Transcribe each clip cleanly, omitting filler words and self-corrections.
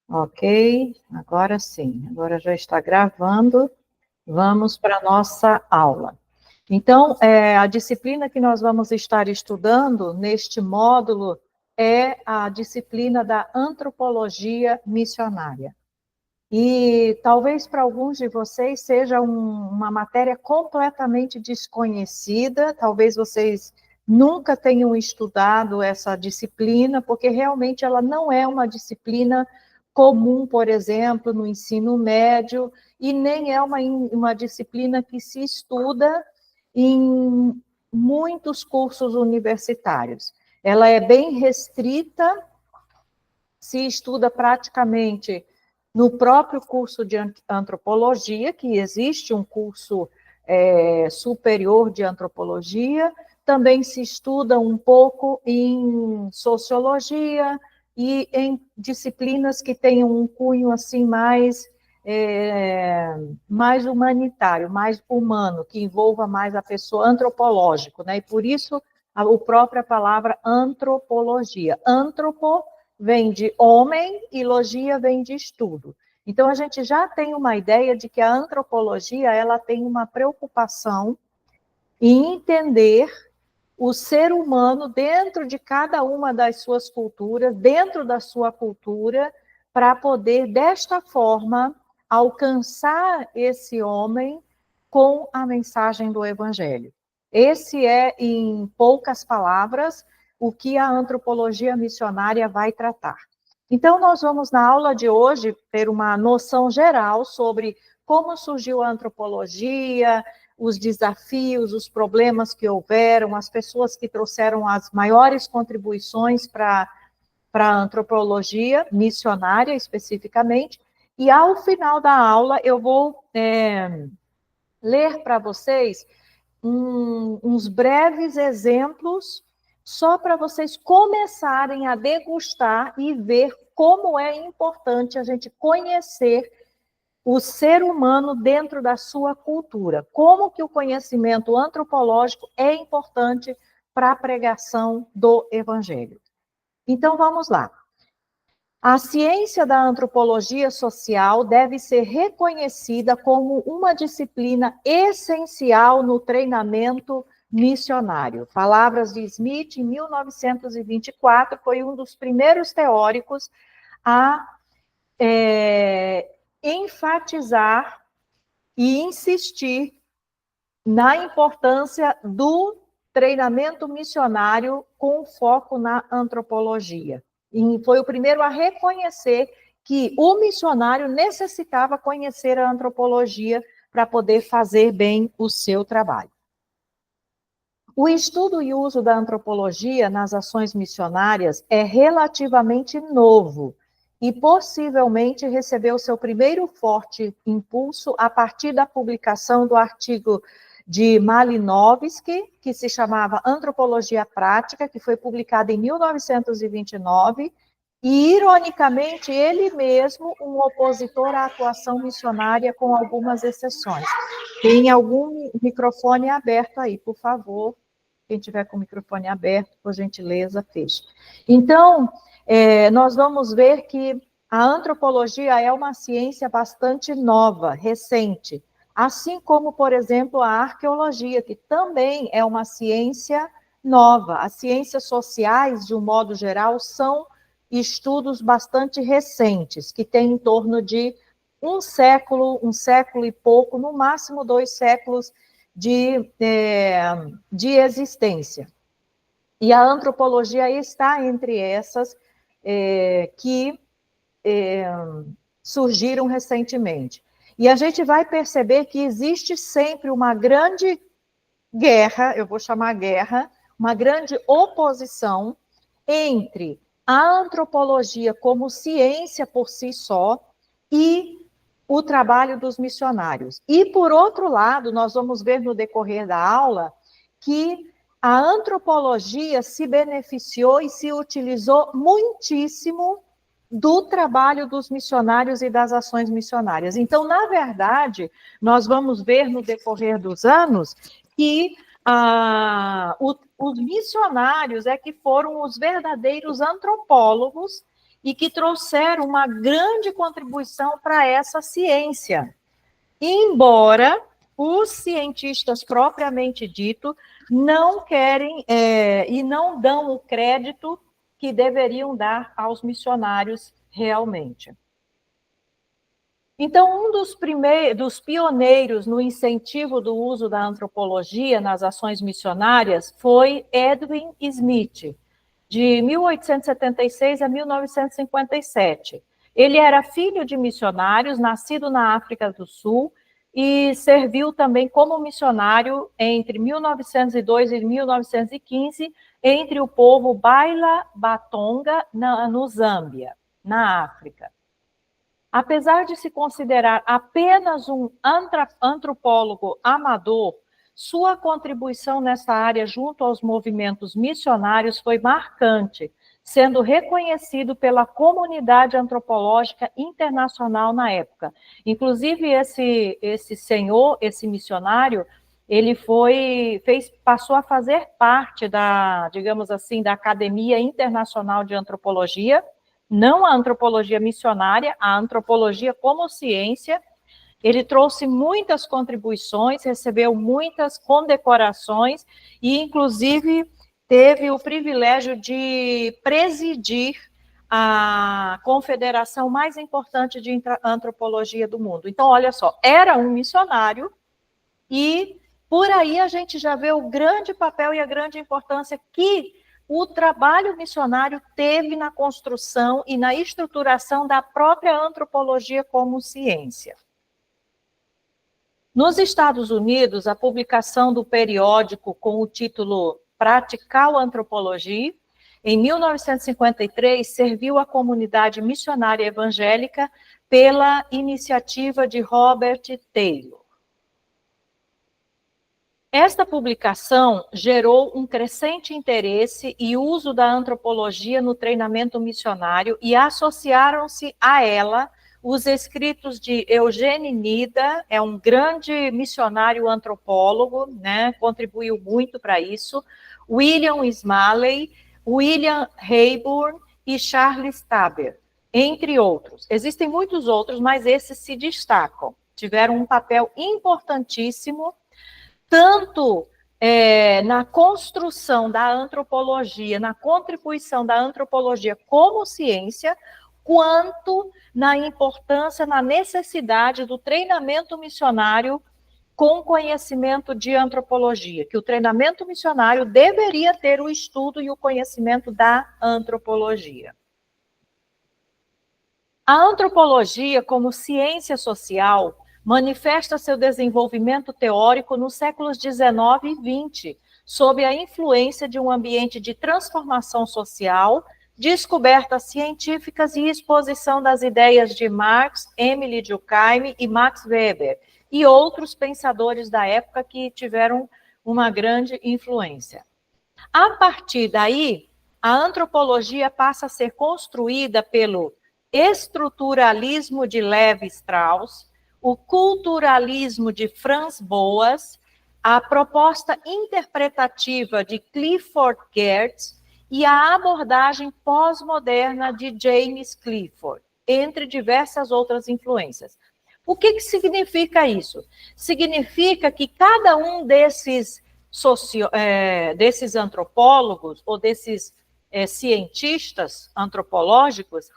Ok, agora sim, agora já está gravando. Vamos para a nossa aula. Então, a disciplina que nós vamos estar estudando neste módulo é a disciplina da antropologia missionária. E talvez para alguns de vocês seja uma matéria completamente desconhecida, talvez vocês nunca tenham estudado essa disciplina, porque realmente ela não é uma disciplina comum, por exemplo, no ensino médio, e nem é uma disciplina que se estuda em muitos cursos universitários. Ela é bem restrita, se estuda praticamente no próprio curso de antropologia, que existe um curso superior de antropologia, também se estuda um pouco em sociologia e em disciplinas que tenham um cunho assim mais humanitário, mais humano, que envolva mais a pessoa, antropológico, né? E por isso a própria palavra antropologia. Antropo vem de homem e logia vem de estudo. Então, a gente já tem uma ideia de que a antropologia ela tem uma preocupação em entender o ser humano dentro de cada uma das suas culturas, dentro da sua cultura, para poder, desta forma, alcançar esse homem com a mensagem do Evangelho. Esse é, em poucas palavras, o que a antropologia missionária vai tratar. Então, nós vamos, na aula de hoje, ter uma noção geral sobre como surgiu a antropologia, os desafios, os problemas que houveram, as pessoas que trouxeram as maiores contribuições para a antropologia missionária, especificamente, e ao final da aula eu vou ler para vocês uns breves exemplos, só para vocês começarem a degustar e ver como é importante a gente conhecer o ser humano dentro da sua cultura. Como que o conhecimento antropológico é importante para a pregação do Evangelho. Então, vamos lá. A ciência da antropologia social deve ser reconhecida como uma disciplina essencial no treinamento missionário. Palavras de Smith, em 1924, foi um dos primeiros teóricos a enfatizar e insistir na importância do treinamento missionário com foco na antropologia. E foi o primeiro a reconhecer que o missionário necessitava conhecer a antropologia para poder fazer bem o seu trabalho. O estudo e uso da antropologia nas ações missionárias é relativamente novo e possivelmente recebeu seu primeiro forte impulso a partir da publicação do artigo de Malinowski, que se chamava Antropologia Prática, que foi publicado em 1929, e, ironicamente, ele mesmo um opositor à atuação missionária, com algumas exceções. Tem algum microfone aberto aí, por favor? Quem tiver com o microfone aberto, por gentileza, feche. Então, nós vamos ver que a antropologia é uma ciência bastante nova, recente, assim como, por exemplo, a arqueologia, que também é uma ciência nova. As ciências sociais, de um modo geral, são estudos bastante recentes, que têm em torno de um século e pouco, no máximo 2 séculos de existência. E a antropologia está entre essas que surgiram recentemente. E a gente vai perceber que existe sempre uma grande guerra, eu vou chamar guerra, uma grande oposição entre a antropologia como ciência por si só e o trabalho dos missionários. E, por outro lado, nós vamos ver no decorrer da aula que a antropologia se beneficiou e se utilizou muitíssimo do trabalho dos missionários e das ações missionárias. Então, na verdade, nós vamos ver no decorrer dos anos que os missionários é que foram os verdadeiros antropólogos e que trouxeram uma grande contribuição para essa ciência. Embora os cientistas propriamente dito não querem e não dão o crédito que deveriam dar aos missionários realmente. Então, um dos pioneiros no incentivo do uso da antropologia nas ações missionárias foi Edwin Smith, de 1876 a 1957. Ele era filho de missionários, nascido na África do Sul, e serviu também como missionário entre 1902 e 1915 entre o povo Baila Batonga, no Zâmbia, na África. Apesar de se considerar apenas um antropólogo amador, sua contribuição nessa área junto aos movimentos missionários foi marcante, sendo reconhecido pela comunidade antropológica internacional na época. Inclusive, esse senhor, esse missionário, ele passou a fazer parte da, digamos assim, da Academia Internacional de Antropologia, não a antropologia missionária, a antropologia como ciência. Ele trouxe muitas contribuições, recebeu muitas condecorações e, inclusive, teve o privilégio de presidir a confederação mais importante de antropologia do mundo. Então, olha só, era um missionário e por aí a gente já vê o grande papel e a grande importância que o trabalho missionário teve na construção e na estruturação da própria antropologia como ciência. Nos Estados Unidos, a publicação do periódico com o título Practical Anthropology, em 1953, serviu à comunidade missionária evangélica pela iniciativa de Robert Taylor. Esta publicação gerou um crescente interesse e uso da antropologia no treinamento missionário e associaram-se a ela os escritos de Eugene Nida, é um grande missionário antropólogo, né, contribuiu muito para isso, William Smalley, William Rayburn e Charles Taber, entre outros. Existem muitos outros, mas esses se destacam. Tiveram um papel importantíssimo tanto na construção da antropologia, na contribuição da antropologia como ciência, quanto na importância, na necessidade do treinamento missionário com conhecimento de antropologia, que o treinamento missionário deveria ter o estudo e o conhecimento da antropologia. A antropologia, como ciência social, manifesta seu desenvolvimento teórico nos séculos 19 e 20, sob a influência de um ambiente de transformação social, descobertas científicas e exposição das ideias de Marx, Emile Durkheim e Max Weber, e outros pensadores da época que tiveram uma grande influência. A partir daí, a antropologia passa a ser construída pelo estruturalismo de Levi Strauss, o culturalismo de Franz Boas, a proposta interpretativa de Clifford Geertz e a abordagem pós-moderna de James Clifford, entre diversas outras influências. O que significa isso? Significa que cada um desses antropólogos ou desses cientistas antropológicos,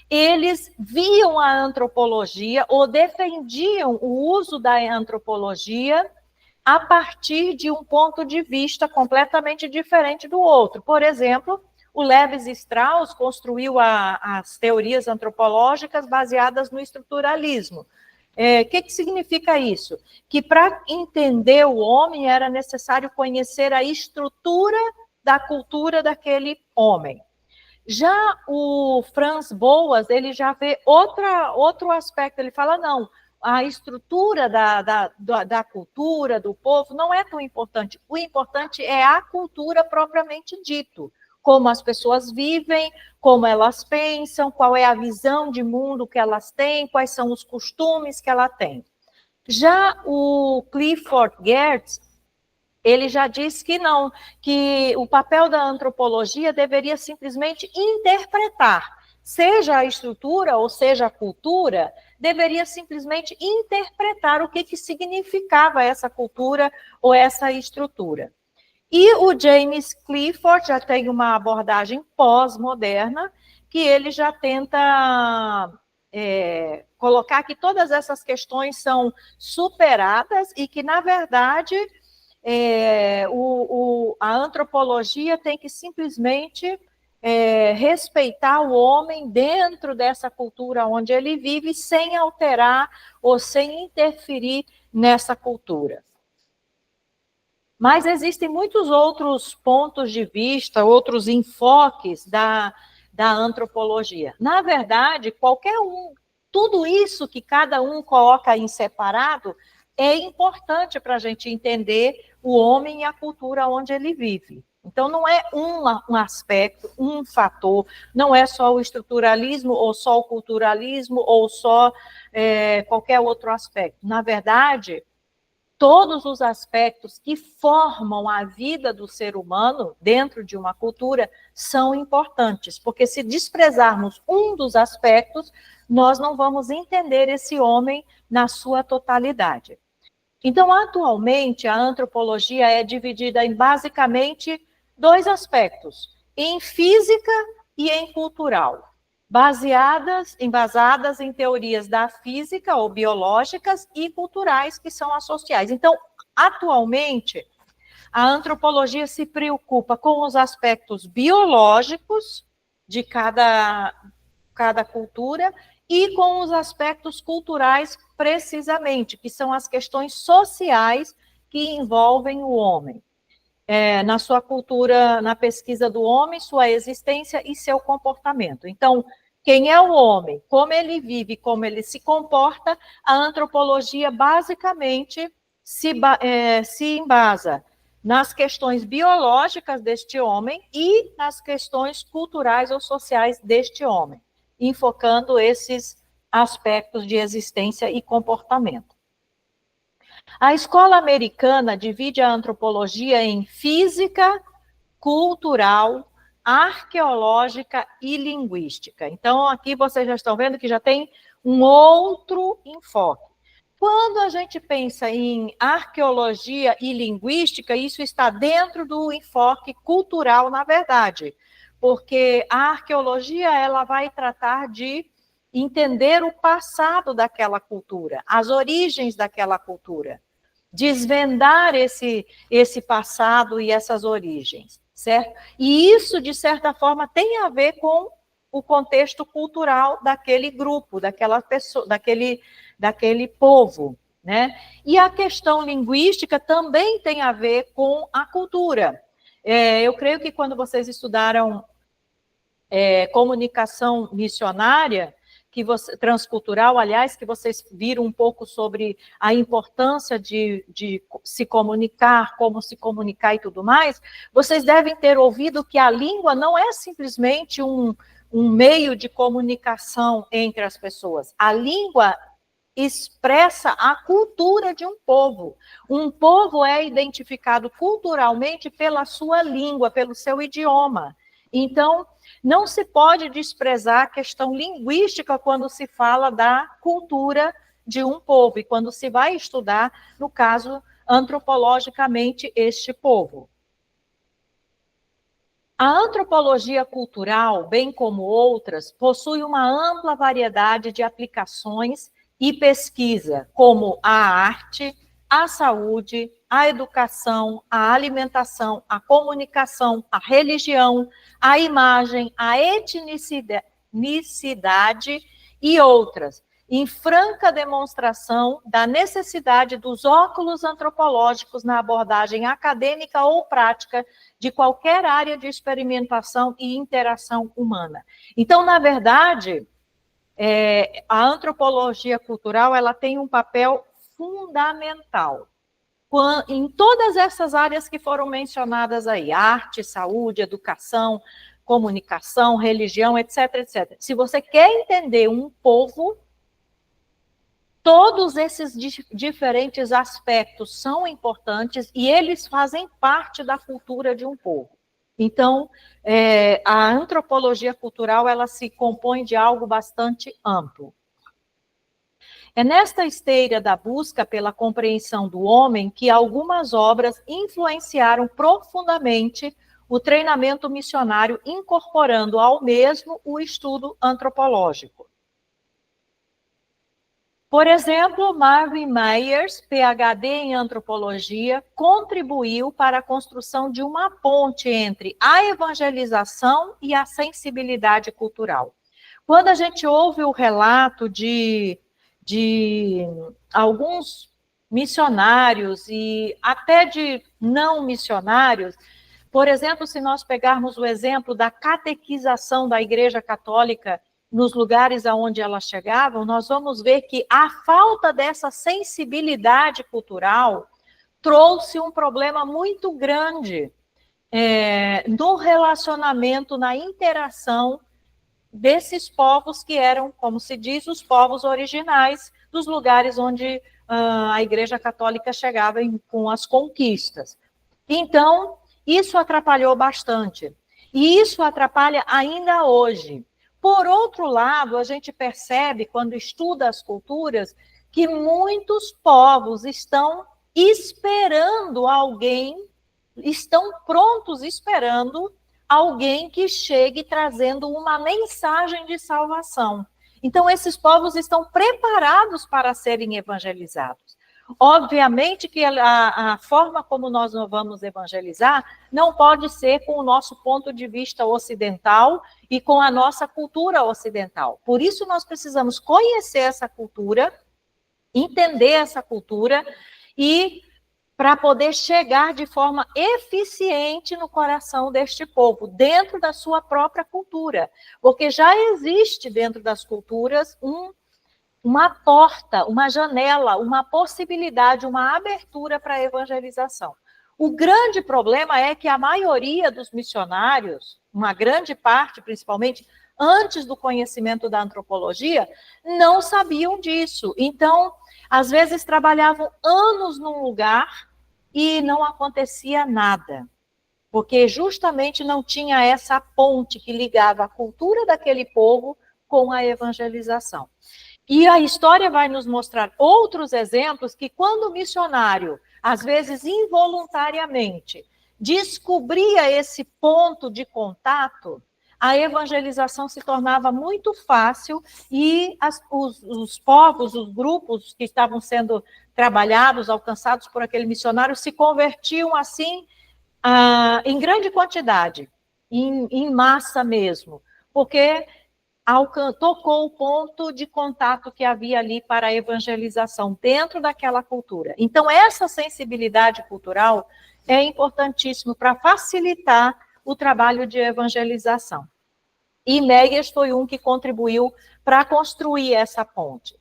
eles viam a antropologia ou defendiam o uso da antropologia a partir de um ponto de vista completamente diferente do outro. Por exemplo, o Levi Strauss construiu as teorias antropológicas baseadas no estruturalismo. O que significa isso? Que para entender o homem era necessário conhecer a estrutura da cultura daquele homem. Já o Franz Boas, ele já vê outro aspecto, ele fala, não, a estrutura da cultura, do povo, não é tão importante. O importante é a cultura propriamente dito, como as pessoas vivem, como elas pensam, qual é a visão de mundo que elas têm, quais são os costumes que ela tem. Já o Clifford Geertz, ele já diz que não, que o papel da antropologia deveria simplesmente interpretar, seja a estrutura ou seja a cultura, deveria simplesmente interpretar o que significava essa cultura ou essa estrutura. E o James Clifford já tem uma abordagem pós-moderna, que ele já tenta colocar que todas essas questões são superadas e que, na verdade, a antropologia tem que simplesmente respeitar o homem dentro dessa cultura onde ele vive, sem alterar ou sem interferir nessa cultura. Mas existem muitos outros pontos de vista, outros enfoques da antropologia. Na verdade, qualquer um, tudo isso que cada um coloca em separado é importante para a gente entender o homem e a cultura onde ele vive. Então, não é um aspecto, um fator, não é só o estruturalismo, ou só o culturalismo, ou só qualquer outro aspecto. Na verdade, todos os aspectos que formam a vida do ser humano dentro de uma cultura são importantes, porque se desprezarmos um dos aspectos, nós não vamos entender esse homem na sua totalidade. Então, atualmente, a antropologia é dividida em basicamente 2 aspectos, em física e em cultural, embasadas em teorias da física ou biológicas e culturais que são as sociais. Então, atualmente, a antropologia se preocupa com os aspectos biológicos de cada cultura e com os aspectos culturais, precisamente, que são as questões sociais que envolvem o homem. Na sua cultura, na pesquisa do homem, sua existência e seu comportamento. Então, quem é o homem, como ele vive, como ele se comporta, a antropologia basicamente se embasa nas questões biológicas deste homem e nas questões culturais ou sociais deste homem, enfocando esses aspectos de existência e comportamento. A escola americana divide a antropologia em física, cultural, arqueológica e linguística. Então, aqui vocês já estão vendo que já tem um outro enfoque. Quando a gente pensa em arqueologia e linguística, isso está dentro do enfoque cultural, na verdade, porque a arqueologia ela vai tratar de entender o passado daquela cultura, as origens daquela cultura, desvendar esse passado e essas origens, certo? E isso, de certa forma, tem a ver com o contexto cultural daquele grupo, daquela pessoa, daquele povo, né? E a questão linguística também tem a ver com a cultura. Eu creio que quando vocês estudaram comunicação missionária, transcultural, aliás, que vocês viram um pouco sobre a importância de se comunicar, como se comunicar e tudo mais, vocês devem ter ouvido que a língua não é simplesmente um meio de comunicação entre as pessoas. A língua expressa a cultura de um povo. Um povo é identificado culturalmente pela sua língua, pelo seu idioma. Então, não se pode desprezar a questão linguística quando se fala da cultura de um povo e quando se vai estudar, no caso, antropologicamente, este povo. A antropologia cultural, bem como outras, possui uma ampla variedade de aplicações e pesquisa, como a arte, a saúde, a educação, a alimentação, a comunicação, a religião, a imagem, a etnicidade e outras, em franca demonstração da necessidade dos óculos antropológicos na abordagem acadêmica ou prática de qualquer área de experimentação e interação humana. Então, na verdade, a antropologia cultural ela tem um papel fundamental em todas essas áreas que foram mencionadas aí, arte, saúde, educação, comunicação, religião, etc, etc. Se você quer entender um povo, todos esses diferentes aspectos são importantes e eles fazem parte da cultura de um povo. Então, a antropologia cultural, ela se compõe de algo bastante amplo. É nesta esteira da busca pela compreensão do homem que algumas obras influenciaram profundamente o treinamento missionário, incorporando ao mesmo o estudo antropológico. Por exemplo, Marvin Myers, PhD em antropologia, contribuiu para a construção de uma ponte entre a evangelização e a sensibilidade cultural. Quando a gente ouve o relato de alguns missionários e até de não missionários, por exemplo, se nós pegarmos o exemplo da catequização da Igreja Católica nos lugares aonde elas chegavam, nós vamos ver que a falta dessa sensibilidade cultural trouxe um problema muito grande no relacionamento, na interação desses povos que eram, como se diz, os povos originais dos lugares onde a Igreja Católica chegava com as conquistas. Então, isso atrapalhou bastante. E isso atrapalha ainda hoje. Por outro lado, a gente percebe, quando estuda as culturas, que muitos povos estão esperando alguém, estão prontos esperando alguém que chegue trazendo uma mensagem de salvação. Então, esses povos estão preparados para serem evangelizados. Obviamente que a forma como nós vamos evangelizar não pode ser com o nosso ponto de vista ocidental e com a nossa cultura ocidental. Por isso, nós precisamos conhecer essa cultura, entender essa cultura e para poder chegar de forma eficiente no coração deste povo, dentro da sua própria cultura. Porque já existe dentro das culturas uma porta, uma janela, uma possibilidade, uma abertura para a evangelização. O grande problema é que a maioria dos missionários, uma grande parte, principalmente antes do conhecimento da antropologia, não sabiam disso. Então, às vezes trabalhavam anos num lugar e não acontecia nada, porque justamente não tinha essa ponte que ligava a cultura daquele povo com a evangelização. E a história vai nos mostrar outros exemplos que, quando o missionário, às vezes involuntariamente, descobria esse ponto de contato, a evangelização se tornava muito fácil e os povos, os grupos que estavam sendo trabalhados, alcançados por aquele missionário, se convertiam assim em grande quantidade, em massa mesmo, porque tocou o ponto de contato que havia ali para a evangelização dentro daquela cultura. Então, essa sensibilidade cultural é importantíssima para facilitar o trabalho de evangelização. E Myers foi um que contribuiu para construir essa ponte.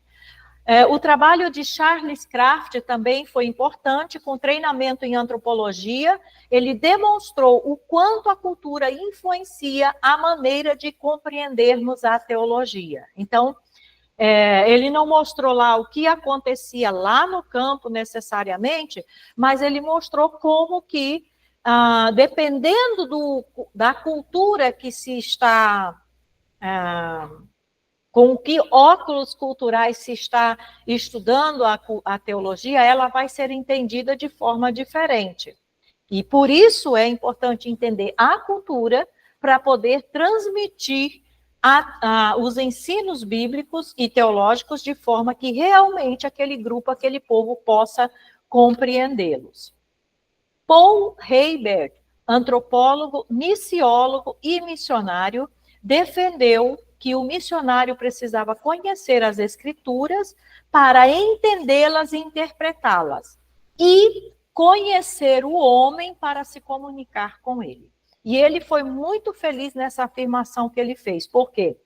O trabalho de Charles Kraft também foi importante, com treinamento em antropologia. Ele demonstrou o quanto a cultura influencia a maneira de compreendermos a teologia. Então, ele não mostrou lá o que acontecia lá no campo necessariamente, mas ele mostrou como que, dependendo da cultura que se está... com que óculos culturais se está estudando a teologia, ela vai ser entendida de forma diferente. E por isso é importante entender a cultura para poder transmitir os ensinos bíblicos e teológicos de forma que realmente aquele grupo, aquele povo possa compreendê-los. Paul Heiberg, antropólogo, missiólogo e missionário, defendeu que o missionário precisava conhecer as escrituras para entendê-las e interpretá-las, e conhecer o homem para se comunicar com ele. E ele foi muito feliz nessa afirmação que ele fez, porque,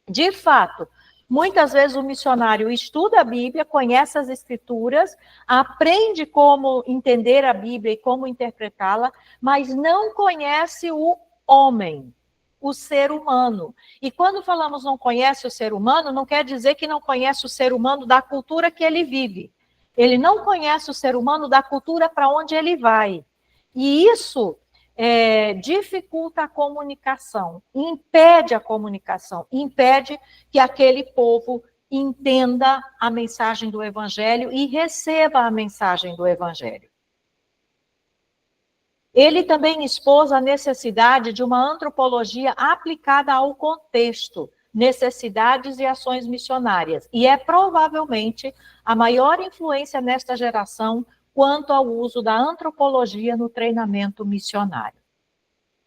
de fato, muitas vezes o missionário estuda a Bíblia, conhece as escrituras, aprende como entender a Bíblia e como interpretá-la, mas não conhece o homem, o ser humano. E quando falamos não conhece o ser humano, não quer dizer que não conhece o ser humano da cultura que ele vive. Ele não conhece o ser humano da cultura para onde ele vai. E isso dificulta a comunicação, impede a comunicação, impede que aquele povo entenda a mensagem do Evangelho e receba a mensagem do Evangelho. Ele também expôs a necessidade de uma antropologia aplicada ao contexto, necessidades e ações missionárias, e é provavelmente a maior influência nesta geração quanto ao uso da antropologia no treinamento missionário.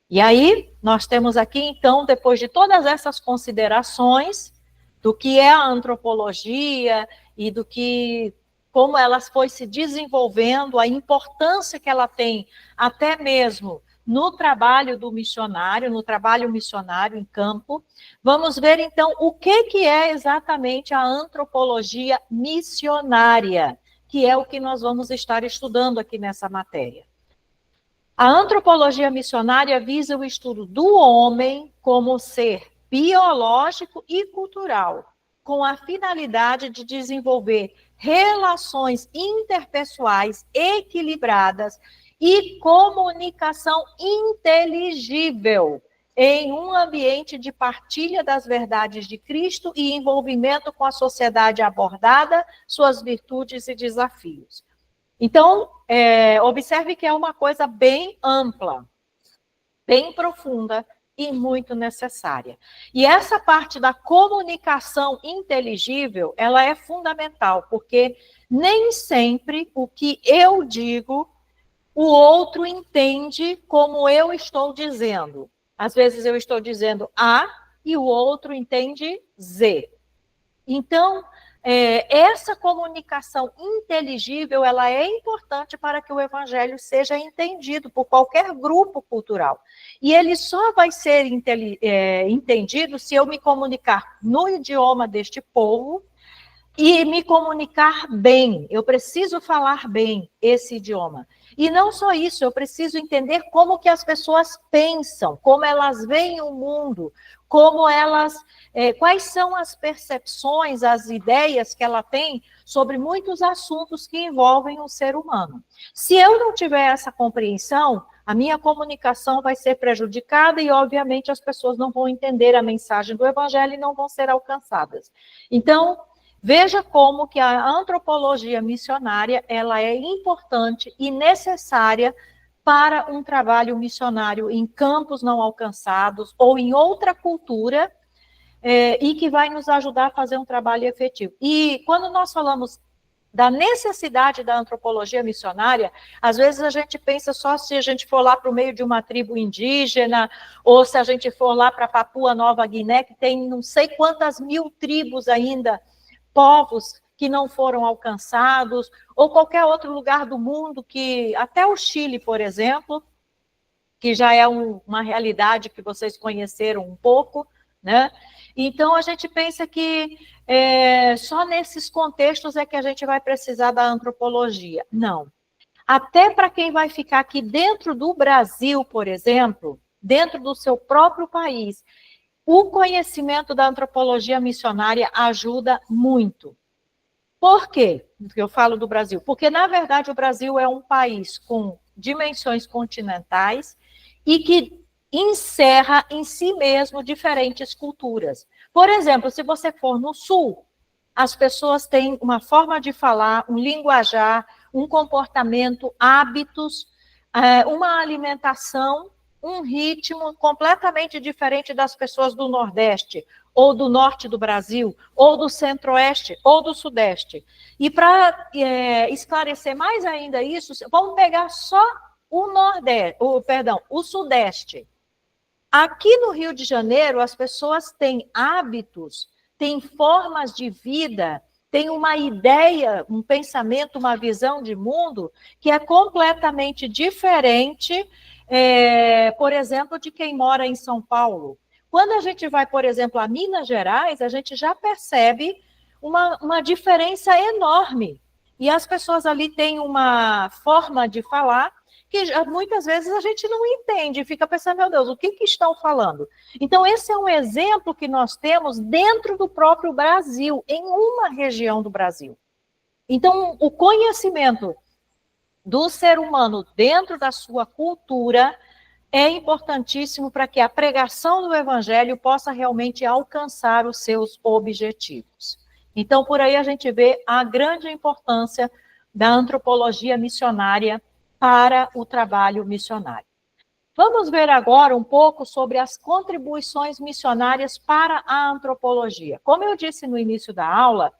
E aí, nós temos aqui, então, depois de todas essas considerações do que é a antropologia e do que, como ela foi se desenvolvendo, a importância que ela tem até mesmo no trabalho do missionário, no trabalho missionário em campo, vamos ver, então, o que é exatamente a antropologia missionária, que é o que nós vamos estar estudando aqui nessa matéria. A antropologia missionária visa o estudo do homem como ser biológico e cultural, com a finalidade de desenvolver relações interpessoais equilibradas e comunicação inteligível em um ambiente de partilha das verdades de Cristo e envolvimento com a sociedade abordada, suas virtudes e desafios. Então, observe que é uma coisa bem ampla, bem profunda e muito necessária. E essa parte da comunicação inteligível, ela é fundamental, porque nem sempre o que eu digo, o outro entende como eu estou dizendo. Às vezes eu estou dizendo A e o outro entende Z. Então, essa comunicação inteligível, ela é importante para que o evangelho seja entendido por qualquer grupo cultural. E ele só vai ser entendido se eu me comunicar no idioma deste povo e me comunicar bem. Eu preciso falar bem esse idioma. E não só isso, eu preciso entender como que as pessoas pensam, como elas veem o mundo, como elas, quais são as percepções, as ideias que ela tem sobre muitos assuntos que envolvem o ser humano. Se eu não tiver essa compreensão, a minha comunicação vai ser prejudicada e, obviamente, as pessoas não vão entender a mensagem do evangelho e não vão ser alcançadas. Então, veja como que a antropologia missionária, ela é importante e necessária para um trabalho missionário em campos não alcançados ou em outra cultura, e que vai nos ajudar a fazer um trabalho efetivo. E quando nós falamos da necessidade da antropologia missionária, às vezes a gente pensa só se a gente for lá para o meio de uma tribo indígena, ou se a gente for lá para Papua Nova Guiné, que tem não sei quantas mil tribos ainda, povos que não foram alcançados, ou qualquer outro lugar do mundo, que até o Chile, por exemplo, que já é uma realidade que vocês conheceram um pouco, né? Então, a gente pensa que só nesses contextos é que a gente vai precisar da antropologia. Não. Até para quem vai ficar aqui dentro do Brasil, por exemplo, dentro do seu próprio país, o conhecimento da antropologia missionária ajuda muito. Por quê? Eu falo do Brasil. Porque, na verdade, o Brasil é um país com dimensões continentais e que encerra em si mesmo diferentes culturas. Por exemplo, se você for no Sul, as pessoas têm uma forma de falar, um linguajar, um comportamento, hábitos, uma alimentação, um ritmo completamente diferente das pessoas do Nordeste, ou do Norte do Brasil, ou do Centro-Oeste, ou do Sudeste. E para esclarecer mais ainda isso, vamos pegar só o Sudeste. Aqui no Rio de Janeiro, as pessoas têm hábitos, têm formas de vida, têm uma ideia, um pensamento, uma visão de mundo que é completamente diferente, por exemplo, de quem mora em São Paulo. Quando a gente vai, por exemplo, a Minas Gerais, a gente já percebe uma diferença enorme. E as pessoas ali têm uma forma de falar que muitas vezes a gente não entende, fica pensando, meu Deus, o que estão falando? Então, esse é um exemplo que nós temos dentro do próprio Brasil, em uma região do Brasil. Então, o conhecimento do ser humano dentro da sua cultura é importantíssimo para que a pregação do evangelho possa realmente alcançar os seus objetivos. Então, por aí a gente vê a grande importância da antropologia missionária para o trabalho missionário. Vamos ver agora um pouco sobre as contribuições missionárias para a antropologia. Como eu disse no início da aula,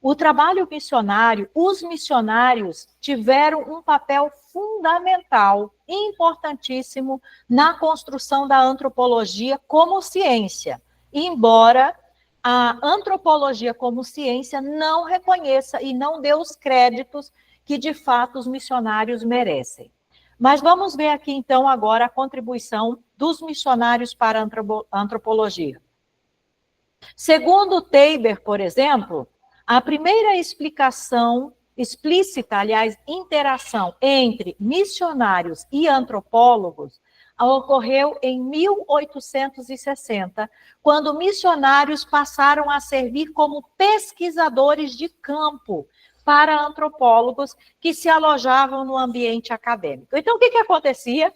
o trabalho missionário, os missionários tiveram um papel fundamental, importantíssimo, na construção da antropologia como ciência, embora a antropologia como ciência não reconheça e não dê os créditos que, de fato, os missionários merecem. Mas vamos ver aqui, então, agora a contribuição dos missionários para a antropologia. Segundo Teiber, por exemplo, a primeira explicação explícita, aliás, interação entre missionários e antropólogos ocorreu em 1860, quando missionários passaram a servir como pesquisadores de campo para antropólogos que se alojavam no ambiente acadêmico. Então, o que acontecia?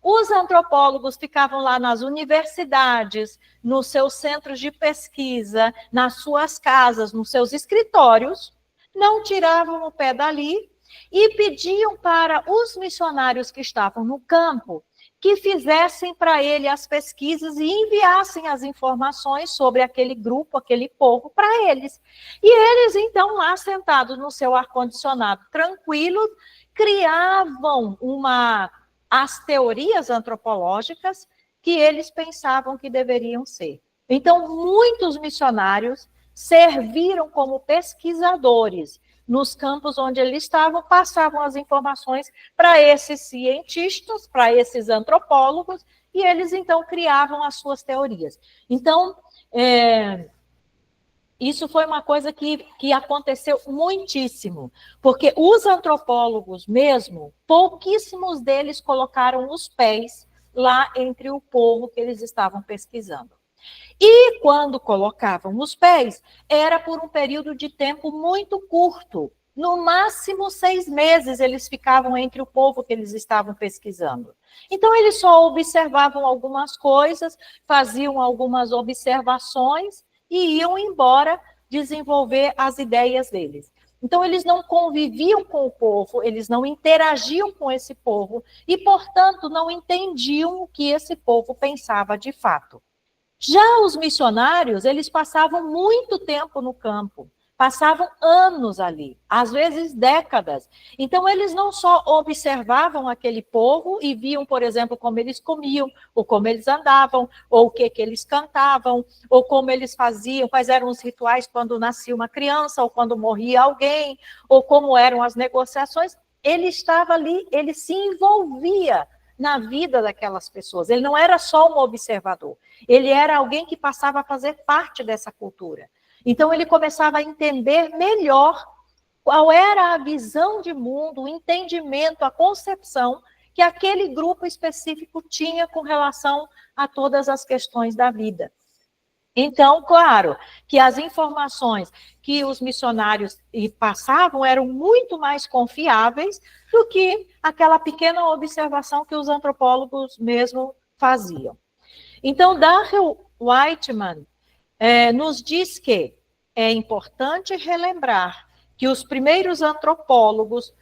Os antropólogos ficavam lá nas universidades, nos seus centros de pesquisa, nas suas casas, nos seus escritórios, não tiravam o pé dali e pediam para os missionários que estavam no campo que fizessem para ele as pesquisas e enviassem as informações sobre aquele grupo, aquele povo, para eles. E eles, então, lá sentados no seu ar-condicionado, tranquilos, criavam as teorias antropológicas que eles pensavam que deveriam ser. Então, muitos missionários serviram como pesquisadores nos campos onde eles estavam, passavam as informações para esses cientistas, para esses antropólogos, e eles, então, criavam as suas teorias. Então, isso foi uma coisa que aconteceu muitíssimo, porque os antropólogos mesmo, pouquíssimos deles colocaram os pés lá entre o povo que eles estavam pesquisando. E quando colocavam os pés, era por um período de tempo muito curto. No máximo 6 meses eles ficavam entre o povo que eles estavam pesquisando. Então, eles só observavam algumas coisas, faziam algumas observações e iam embora desenvolver as ideias deles. Então, eles não conviviam com o povo, eles não interagiam com esse povo e, portanto, não entendiam o que esse povo pensava de fato. Já os missionários, eles passavam muito tempo no campo, passavam anos ali, às vezes décadas. Então, eles não só observavam aquele povo e viam, por exemplo, como eles comiam, ou como eles andavam, ou o que eles cantavam, ou como eles faziam, quais eram os rituais quando nascia uma criança, ou quando morria alguém, ou como eram as negociações. Ele estava ali, ele se envolvia na vida daquelas pessoas. Ele não era só um observador, ele era alguém que passava a fazer parte dessa cultura. Então, ele começava a entender melhor qual era a visão de mundo, o entendimento, a concepção que aquele grupo específico tinha com relação a todas as questões da vida. Então, claro, que as informações que os missionários passavam eram muito mais confiáveis do que aquela pequena observação que os antropólogos mesmo faziam. Então, Darrell Whiteman nos diz que é importante relembrar que os primeiros antropólogos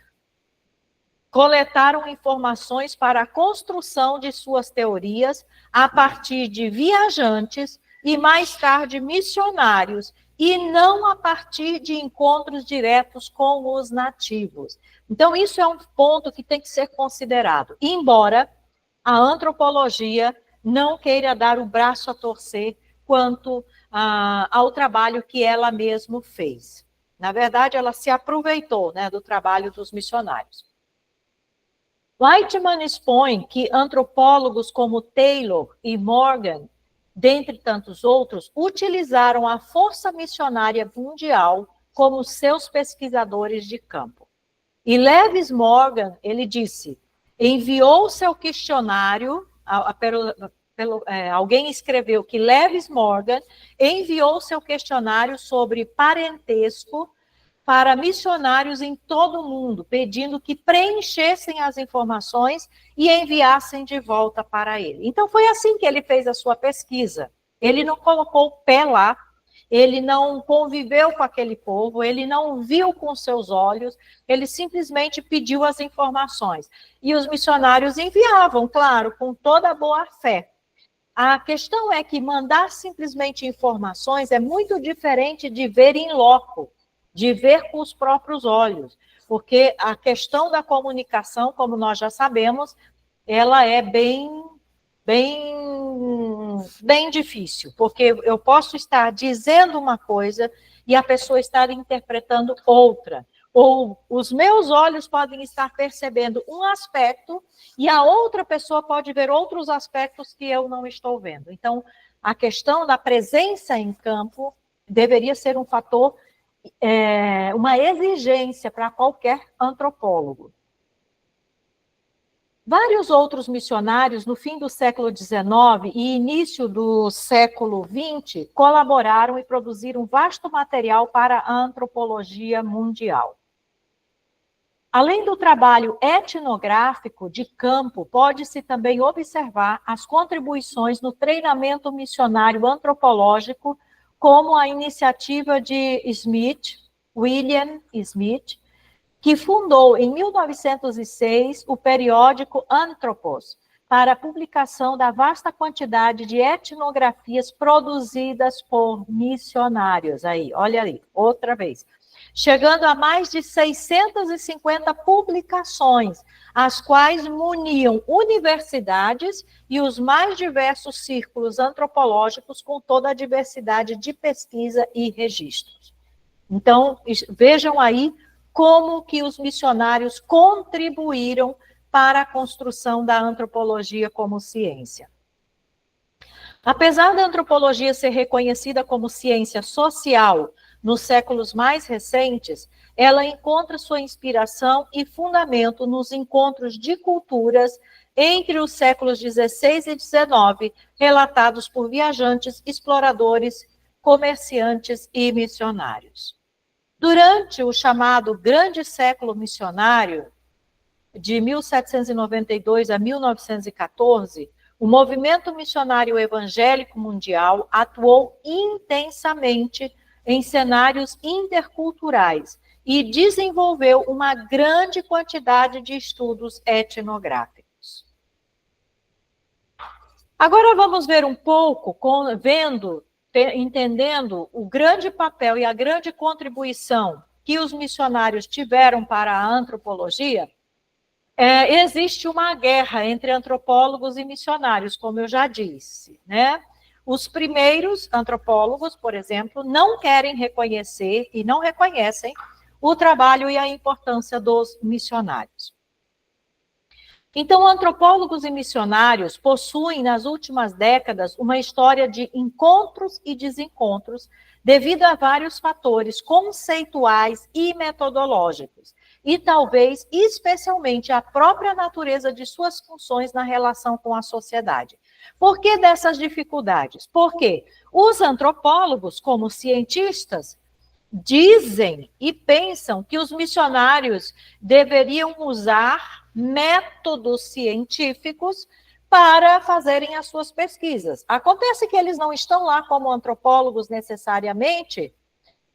coletaram informações para a construção de suas teorias a partir de viajantes e mais tarde missionários, e não a partir de encontros diretos com os nativos. Então, isso é um ponto que tem que ser considerado, embora a antropologia não queira dar o braço a torcer quanto ao trabalho que ela mesma fez. Na verdade, ela se aproveitou, né, do trabalho dos missionários. Whiteman expõe que antropólogos como Taylor e Morgan, dentre tantos outros, utilizaram a força missionária mundial como seus pesquisadores de campo. E Lewis Morgan, ele disse, enviou seu questionário, alguém escreveu que Lewis Morgan enviou seu questionário sobre parentesco para missionários em todo o mundo, pedindo que preenchessem as informações e enviassem de volta para ele. Então, foi assim que ele fez a sua pesquisa. Ele não colocou o pé lá, ele não conviveu com aquele povo, ele não viu com seus olhos, ele simplesmente pediu as informações. E os missionários enviavam, claro, com toda a boa fé. A questão é que mandar simplesmente informações é muito diferente de ver em loco, de ver com os próprios olhos, porque a questão da comunicação, como nós já sabemos, ela é bem difícil, porque eu posso estar dizendo uma coisa e a pessoa estar interpretando outra, ou os meus olhos podem estar percebendo um aspecto e a outra pessoa pode ver outros aspectos que eu não estou vendo. Então, a questão da presença em campo deveria ser um fator, uma exigência para qualquer antropólogo. Vários outros missionários, no fim do século XIX e início do século XX, colaboraram e produziram vasto material para a antropologia mundial. Além do trabalho etnográfico de campo, pode-se também observar as contribuições no treinamento missionário antropológico, como a iniciativa de William Smith, que fundou em 1906 o periódico Anthropos, para a publicação da vasta quantidade de etnografias produzidas por missionários. Aí, olha aí, outra vez. Chegando a mais de 650 publicações, as quais muniam universidades e os mais diversos círculos antropológicos com toda a diversidade de pesquisa e registros. Então, vejam aí como que os missionários contribuíram para a construção da antropologia como ciência. Apesar da antropologia ser reconhecida como ciência social nos séculos mais recentes, ela encontra sua inspiração e fundamento nos encontros de culturas entre os séculos XVI e XIX, relatados por viajantes, exploradores, comerciantes e missionários. Durante o chamado Grande Século Missionário, de 1792 a 1914, o movimento missionário evangélico mundial atuou intensamente em cenários interculturais e desenvolveu uma grande quantidade de estudos etnográficos. Agora vamos ver um pouco, entendendo o grande papel e a grande contribuição que os missionários tiveram para a antropologia. Existe uma guerra entre antropólogos e missionários, como eu já disse, né? Os primeiros antropólogos, por exemplo, não querem reconhecer e não reconhecem o trabalho e a importância dos missionários. Então, antropólogos e missionários possuem, nas últimas décadas, uma história de encontros e desencontros devido a vários fatores conceituais e metodológicos, e talvez, especialmente, a própria natureza de suas funções na relação com a sociedade. Por que dessas dificuldades? Porque os antropólogos, como cientistas, dizem e pensam que os missionários deveriam usar métodos científicos para fazerem as suas pesquisas. Acontece que eles não estão lá como antropólogos necessariamente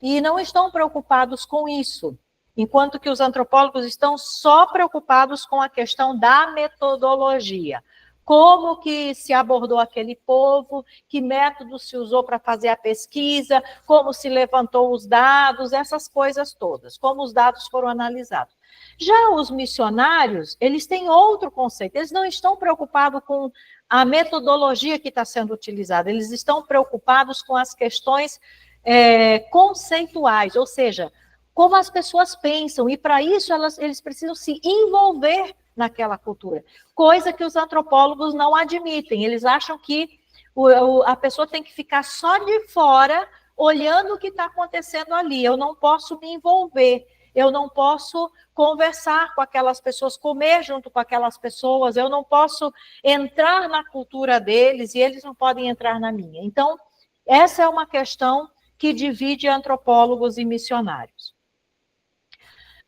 e não estão preocupados com isso, enquanto que os antropólogos estão só preocupados com a questão da metodologia. Como que se abordou aquele povo, que método se usou para fazer a pesquisa, como se levantou os dados, essas coisas todas, como os dados foram analisados. Já os missionários, eles têm outro conceito, eles não estão preocupados com a metodologia que está sendo utilizada, eles estão preocupados com as questões conceituais, ou seja, como as pessoas pensam, e para isso eles precisam se envolver naquela cultura, coisa que os antropólogos não admitem. Eles acham que a pessoa tem que ficar só de fora, olhando o que está acontecendo ali. Eu não posso me envolver, eu não posso conversar com aquelas pessoas, comer junto com aquelas pessoas, eu não posso entrar na cultura deles e eles não podem entrar na minha. Então, essa é uma questão que divide antropólogos e missionários.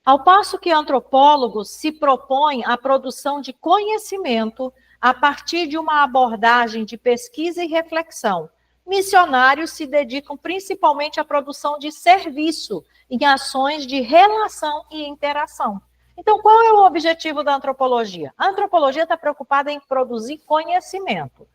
Ao passo que antropólogos se propõem à produção de conhecimento a partir de uma abordagem de pesquisa e reflexão, missionários se dedicam principalmente à produção de serviço em ações de relação e interação. Então, qual é o objetivo da antropologia? A antropologia está preocupada em produzir conhecimento.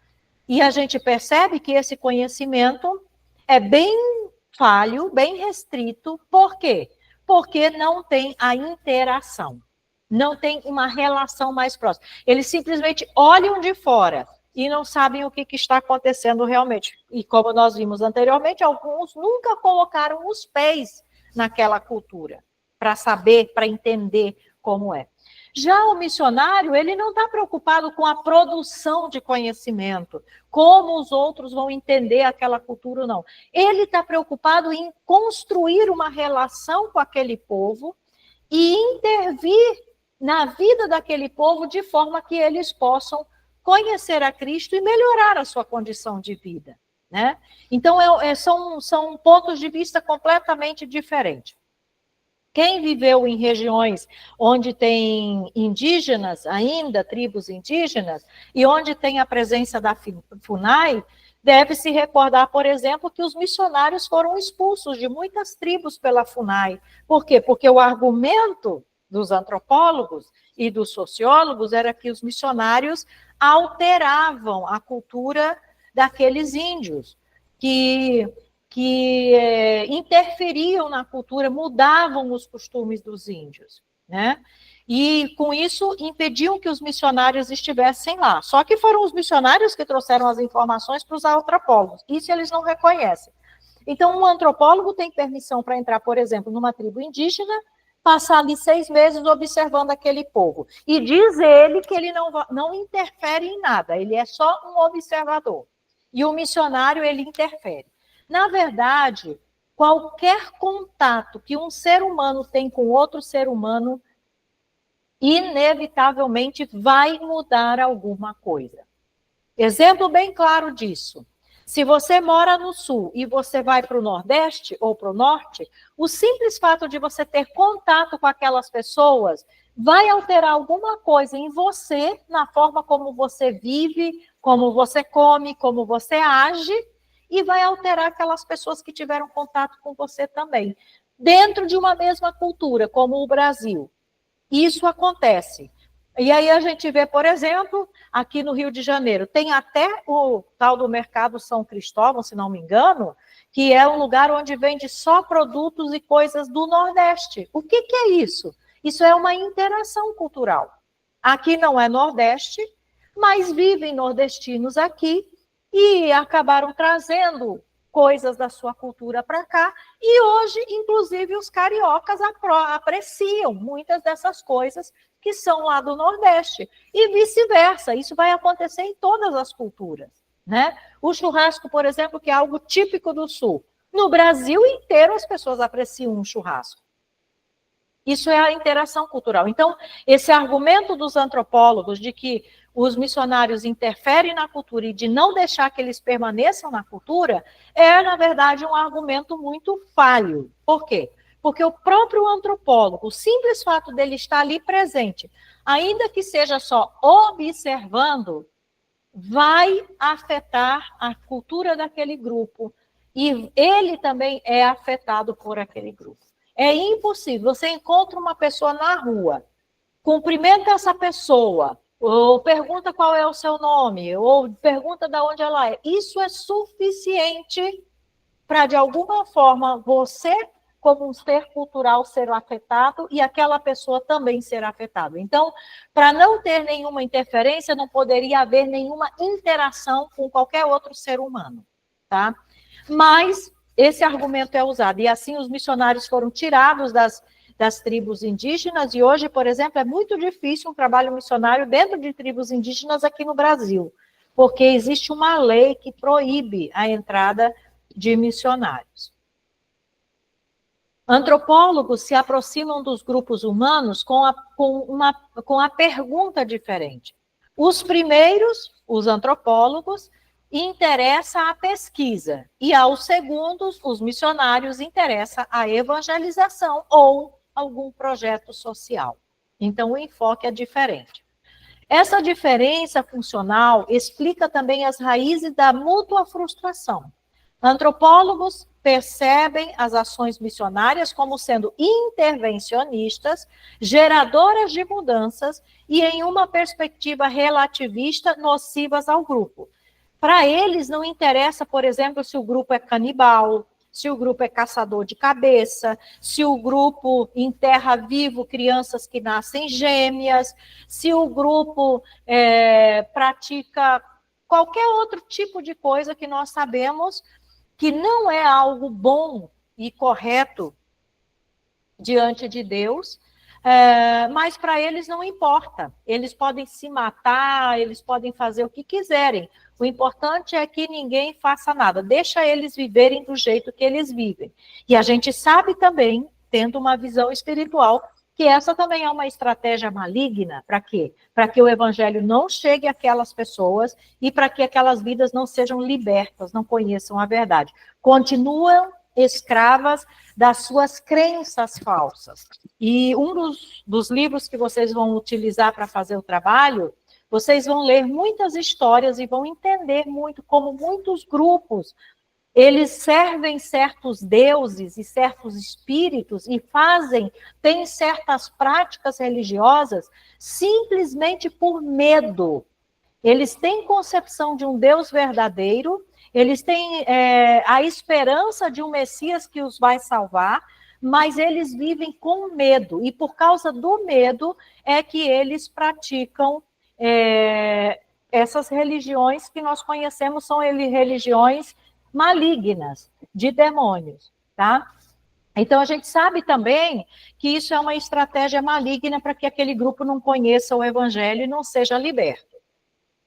E a gente percebe que esse conhecimento é bem falho, bem restrito. Por quê? Porque não tem a interação, não tem uma relação mais próxima. Eles simplesmente olham de fora e não sabem o que está acontecendo realmente. E como nós vimos anteriormente, alguns nunca colocaram os pés naquela cultura para saber, para entender como é. Já o missionário, ele não está preocupado com a produção de conhecimento, como os outros vão entender aquela cultura ou não. Ele está preocupado em construir uma relação com aquele povo e intervir na vida daquele povo de forma que eles possam conhecer a Cristo e melhorar a sua condição de vida, né? Então, são pontos de vista completamente diferentes. Quem viveu em regiões onde tem indígenas ainda, tribos indígenas, e onde tem a presença da FUNAI, deve se recordar, por exemplo, que os missionários foram expulsos de muitas tribos pela FUNAI. Por quê? Porque o argumento dos antropólogos e dos sociólogos era que os missionários alteravam a cultura daqueles índios, que interferiam na cultura, mudavam os costumes dos índios, né? E, com isso, impediam que os missionários estivessem lá. Só que foram os missionários que trouxeram as informações para os antropólogos. Isso eles não reconhecem. Então, um antropólogo tem permissão para entrar, por exemplo, numa tribo indígena, passar ali 6 meses observando aquele povo. E diz ele que ele não interfere em nada, ele é só um observador. E o missionário, ele interfere. Na verdade, qualquer contato que um ser humano tem com outro ser humano, inevitavelmente vai mudar alguma coisa. Exemplo bem claro disso. Se você mora no sul e você vai para o nordeste ou para o norte, o simples fato de você ter contato com aquelas pessoas vai alterar alguma coisa em você, na forma como você vive, como você come, como você age, e vai alterar aquelas pessoas que tiveram contato com você também. Dentro de uma mesma cultura, como o Brasil. Isso acontece. E aí a gente vê, por exemplo, aqui no Rio de Janeiro, tem até o tal do Mercado São Cristóvão, se não me engano, que é um lugar onde vende só produtos e coisas do Nordeste. O que é isso? Isso é uma interação cultural. Aqui não é Nordeste, mas vivem nordestinos aqui, e acabaram trazendo coisas da sua cultura para cá, e hoje, inclusive, os cariocas apreciam muitas dessas coisas que são lá do Nordeste, e vice-versa. Isso vai acontecer em todas as culturas, né? O churrasco, por exemplo, que é algo típico do Sul. No Brasil inteiro as pessoas apreciam um churrasco. Isso é a interação cultural. Então, esse argumento dos antropólogos de que os missionários interferem na cultura e de não deixar que eles permaneçam na cultura é, na verdade, um argumento muito falho. Por quê? Porque o próprio antropólogo, o simples fato dele estar ali presente, ainda que seja só observando, vai afetar a cultura daquele grupo. E ele também é afetado por aquele grupo. É impossível. Você encontra uma pessoa na rua, cumprimenta essa pessoa, ou pergunta qual é o seu nome, ou pergunta de onde ela é. Isso é suficiente para, de alguma forma, você, como um ser cultural, ser afetado e aquela pessoa também ser afetada. Então, para não ter nenhuma interferência, não poderia haver nenhuma interação com qualquer outro ser humano, tá? Mas esse argumento é usado, e assim os missionários foram tirados das tribos indígenas, e hoje, por exemplo, é muito difícil um trabalho missionário dentro de tribos indígenas aqui no Brasil, porque existe uma lei que proíbe a entrada de missionários. Antropólogos se aproximam dos grupos humanos com a pergunta diferente. Os primeiros, os antropólogos, interessa a pesquisa, e aos segundos, os missionários, interessa a evangelização ou algum projeto social. Então, o enfoque é diferente. Essa diferença funcional explica também as raízes da mútua frustração. Antropólogos percebem as ações missionárias como sendo intervencionistas, geradoras de mudanças e, em uma perspectiva relativista, nocivas ao grupo. Para eles, não interessa, por exemplo, se o grupo é canibal, se o grupo é caçador de cabeça, se o grupo enterra vivo crianças que nascem gêmeas, se o grupo pratica qualquer outro tipo de coisa que nós sabemos que não é algo bom e correto diante de Deus, mas para eles não importa. Eles podem se matar, eles podem fazer o que quiserem. O importante é que ninguém faça nada. Deixa eles viverem do jeito que eles vivem. E a gente sabe também, tendo uma visão espiritual, que essa também é uma estratégia maligna. Para quê? Para que o evangelho não chegue àquelas pessoas e para que aquelas vidas não sejam libertas, não conheçam a verdade. Continuam escravas das suas crenças falsas. E um dos livros que vocês vão utilizar para fazer o trabalho, vocês vão ler muitas histórias e vão entender muito como muitos grupos, eles servem certos deuses e certos espíritos e têm certas práticas religiosas simplesmente por medo. Eles têm concepção de um Deus verdadeiro, eles têm a esperança de um Messias que os vai salvar, mas eles vivem com medo, e por causa do medo é que eles praticam essas religiões que nós conhecemos, são religiões malignas, de demônios, tá? Então, a gente sabe também que isso é uma estratégia maligna para que aquele grupo não conheça o evangelho e não seja liberto.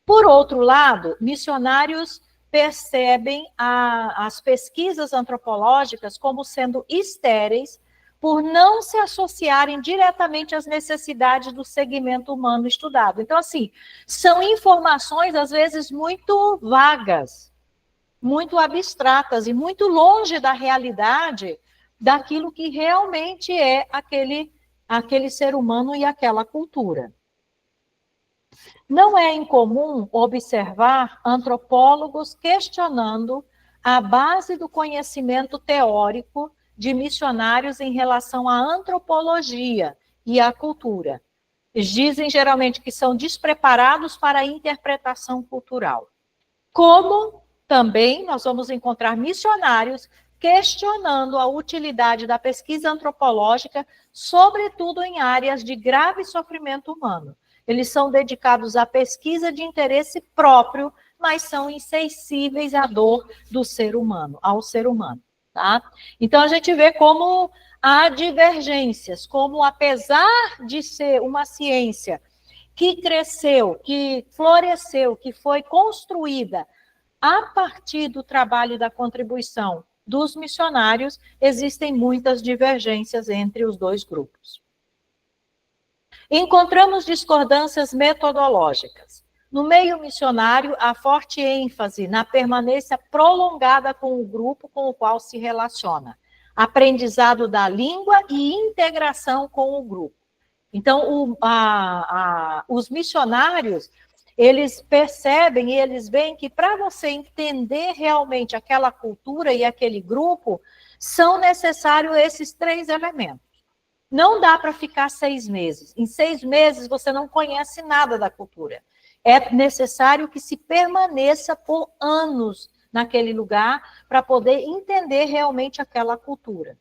Por outro lado, missionários percebem as pesquisas antropológicas como sendo estéreis por não se associarem diretamente às necessidades do segmento humano estudado. Então, assim, são informações, às vezes, muito vagas, muito abstratas e muito longe da realidade daquilo que realmente é aquele ser humano e aquela cultura. Não é incomum observar antropólogos questionando a base do conhecimento teórico de missionários em relação à antropologia e à cultura. Eles dizem geralmente que são despreparados para a interpretação cultural. Como também nós vamos encontrar missionários questionando a utilidade da pesquisa antropológica, sobretudo em áreas de grave sofrimento humano. Eles são dedicados à pesquisa de interesse próprio, mas são insensíveis à dor do ser humano, ao ser humano, tá? Então, a gente vê como há divergências, como apesar de ser uma ciência que cresceu, que floresceu, que foi construída a partir do trabalho e da contribuição dos missionários, existem muitas divergências entre os dois grupos. Encontramos discordâncias metodológicas. No meio missionário, há forte ênfase na permanência prolongada com o grupo com o qual se relaciona, aprendizado da língua e integração com o grupo. Então, os missionários, eles percebem e eles veem que para você entender realmente aquela cultura e aquele grupo, são necessários esses 3 elementos. Não dá para ficar 6 meses. Em 6 meses você não conhece nada da cultura. É necessário que se permaneça por anos naquele lugar para poder entender realmente aquela cultura.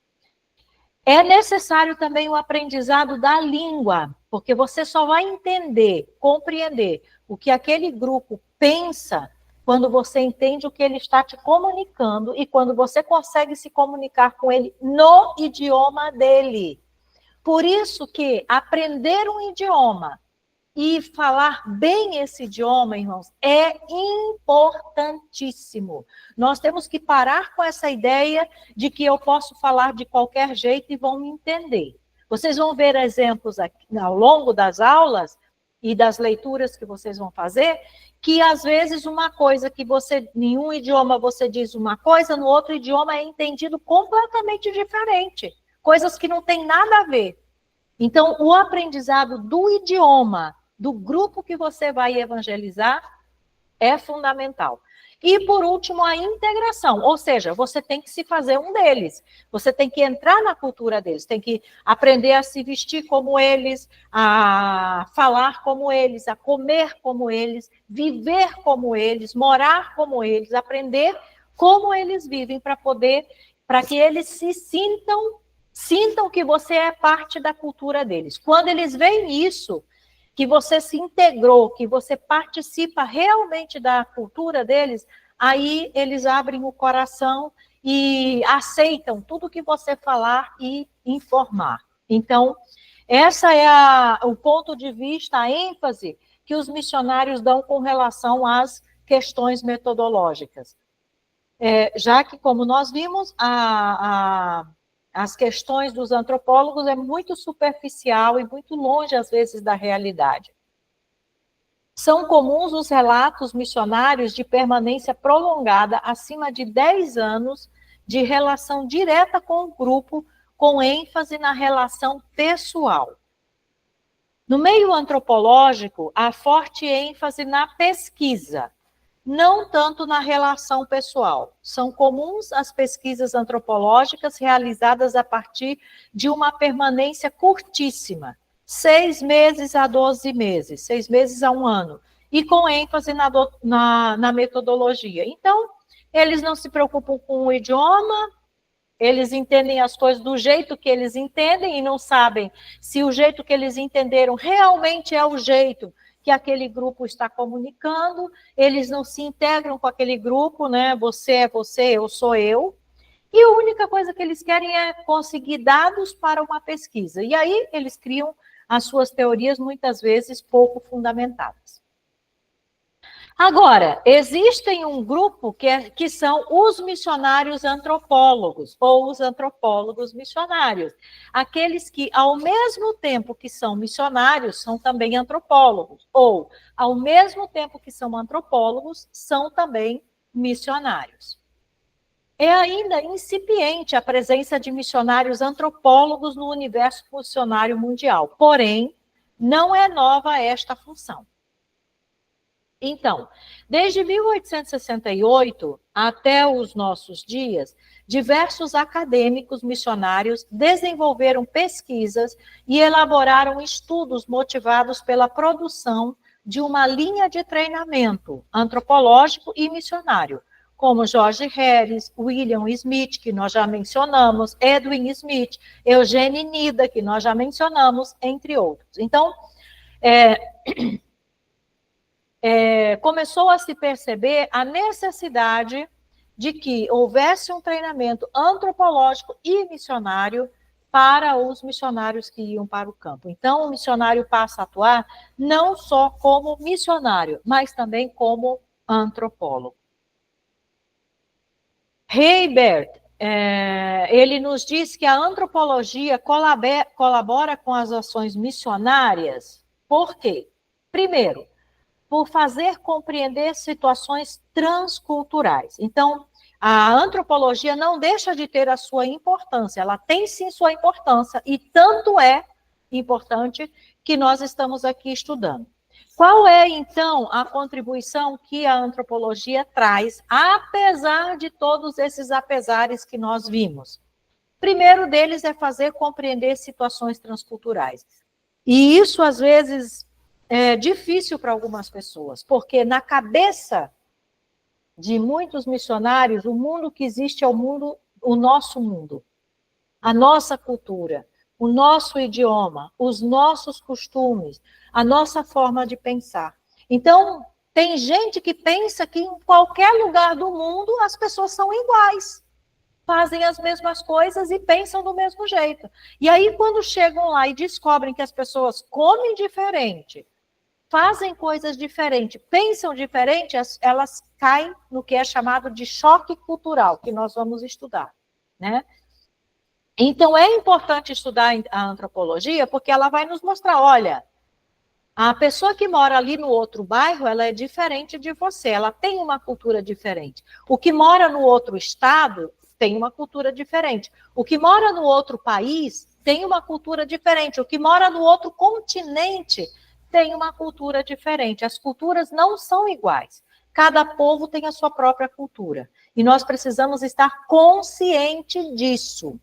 É necessário também o aprendizado da língua, porque você só vai entender, compreender o que aquele grupo pensa quando você entende o que ele está te comunicando e quando você consegue se comunicar com ele no idioma dele. Por isso que aprender um idioma e falar bem esse idioma, irmãos, é importantíssimo. Nós temos que parar com essa ideia de que eu posso falar de qualquer jeito e vão me entender. Vocês vão ver exemplos aqui, ao longo das aulas e das leituras que vocês vão fazer, que às vezes uma coisa que você, em um idioma você diz uma coisa, no outro idioma é entendido completamente diferente. Coisas que não tem nada a ver. Então, o aprendizado do idioma do grupo que você vai evangelizar é fundamental. E, por último, a integração, ou seja, você tem que se fazer um deles, você tem que entrar na cultura deles, tem que aprender a se vestir como eles, a falar como eles, a comer como eles, viver como eles, morar como eles, aprender como eles vivem para que eles sintam que você é parte da cultura deles. Quando eles veem isso, que você se integrou, que você participa realmente da cultura deles, aí eles abrem o coração e aceitam tudo que você falar e informar. Então, essa é o ponto de vista, a ênfase que os missionários dão com relação às questões metodológicas. Já que, como nós vimos, as questões dos antropólogos é muito superficial e muito longe, às vezes, da realidade. São comuns os relatos missionários de permanência prolongada, acima de 10 anos, de relação direta com o grupo, com ênfase na relação pessoal. No meio antropológico, há forte ênfase na pesquisa, não tanto na relação pessoal. São comuns as pesquisas antropológicas realizadas a partir de uma permanência curtíssima, 6 meses a 12 meses, 6 meses a 1 ano, e com ênfase na metodologia. Então, eles não se preocupam com o idioma, eles entendem as coisas do jeito que eles entendem e não sabem se o jeito que eles entenderam realmente é o jeito que aquele grupo está comunicando, eles não se integram com aquele grupo, né? Você é você, eu sou eu. E a única coisa que eles querem é conseguir dados para uma pesquisa. E aí eles criam as suas teorias, muitas vezes pouco fundamentadas. Agora, existem um grupo que são os missionários antropólogos, ou os antropólogos missionários. Aqueles que, ao mesmo tempo que são missionários, são também antropólogos. Ou, ao mesmo tempo que são antropólogos, são também missionários. É ainda incipiente a presença de missionários antropólogos no universo missionário mundial. Porém, não é nova esta função. Então, desde 1868 até os nossos dias, diversos acadêmicos missionários desenvolveram pesquisas e elaboraram estudos motivados pela produção de uma linha de treinamento antropológico e missionário, como George Harris, William Smith, que nós já mencionamos, Edwin Smith, Eugene Nida, que nós já mencionamos, entre outros. Então, começou a se perceber a necessidade de que houvesse um treinamento antropológico e missionário para os missionários que iam para o campo. Então, o missionário passa a atuar não só como missionário, mas também como antropólogo. Heibert, ele nos diz que a antropologia colabora com as ações missionárias. Por quê? Primeiro, por fazer compreender situações transculturais. Então, a antropologia não deixa de ter a sua importância, ela tem sim sua importância, e tanto é importante que nós estamos aqui estudando. Qual é, então, a contribuição que a antropologia traz, apesar de todos esses apesares que nós vimos? Primeiro deles é fazer compreender situações transculturais. E isso, às vezes, é difícil para algumas pessoas, porque na cabeça de muitos missionários, o mundo que existe é o nosso mundo, a nossa cultura, o nosso idioma, os nossos costumes, a nossa forma de pensar. Então, tem gente que pensa que em qualquer lugar do mundo as pessoas são iguais, fazem as mesmas coisas e pensam do mesmo jeito. E aí, quando chegam lá e descobrem que as pessoas comem diferente, fazem coisas diferentes, pensam diferente, elas caem no que é chamado de choque cultural, que nós vamos estudar, né? Então, é importante estudar a antropologia, porque ela vai nos mostrar, olha, a pessoa que mora ali no outro bairro, ela é diferente de você, ela tem uma cultura diferente. O que mora no outro estado tem uma cultura diferente. O que mora no outro país tem uma cultura diferente. O que mora no outro continente tem uma cultura diferente. As culturas não são iguais. Cada povo tem a sua própria cultura. E nós precisamos estar consciente disso.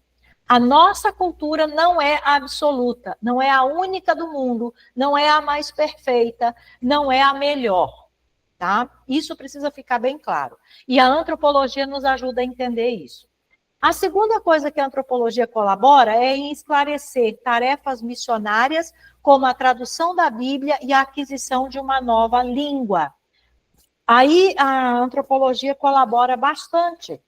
A nossa cultura não é absoluta, não é a única do mundo, não é a mais perfeita, não é a melhor, tá? Isso precisa ficar bem claro. E a antropologia nos ajuda a entender isso. A segunda coisa que a antropologia colabora é em esclarecer tarefas missionárias, como a tradução da Bíblia e a aquisição de uma nova língua. Aí a antropologia colabora bastante,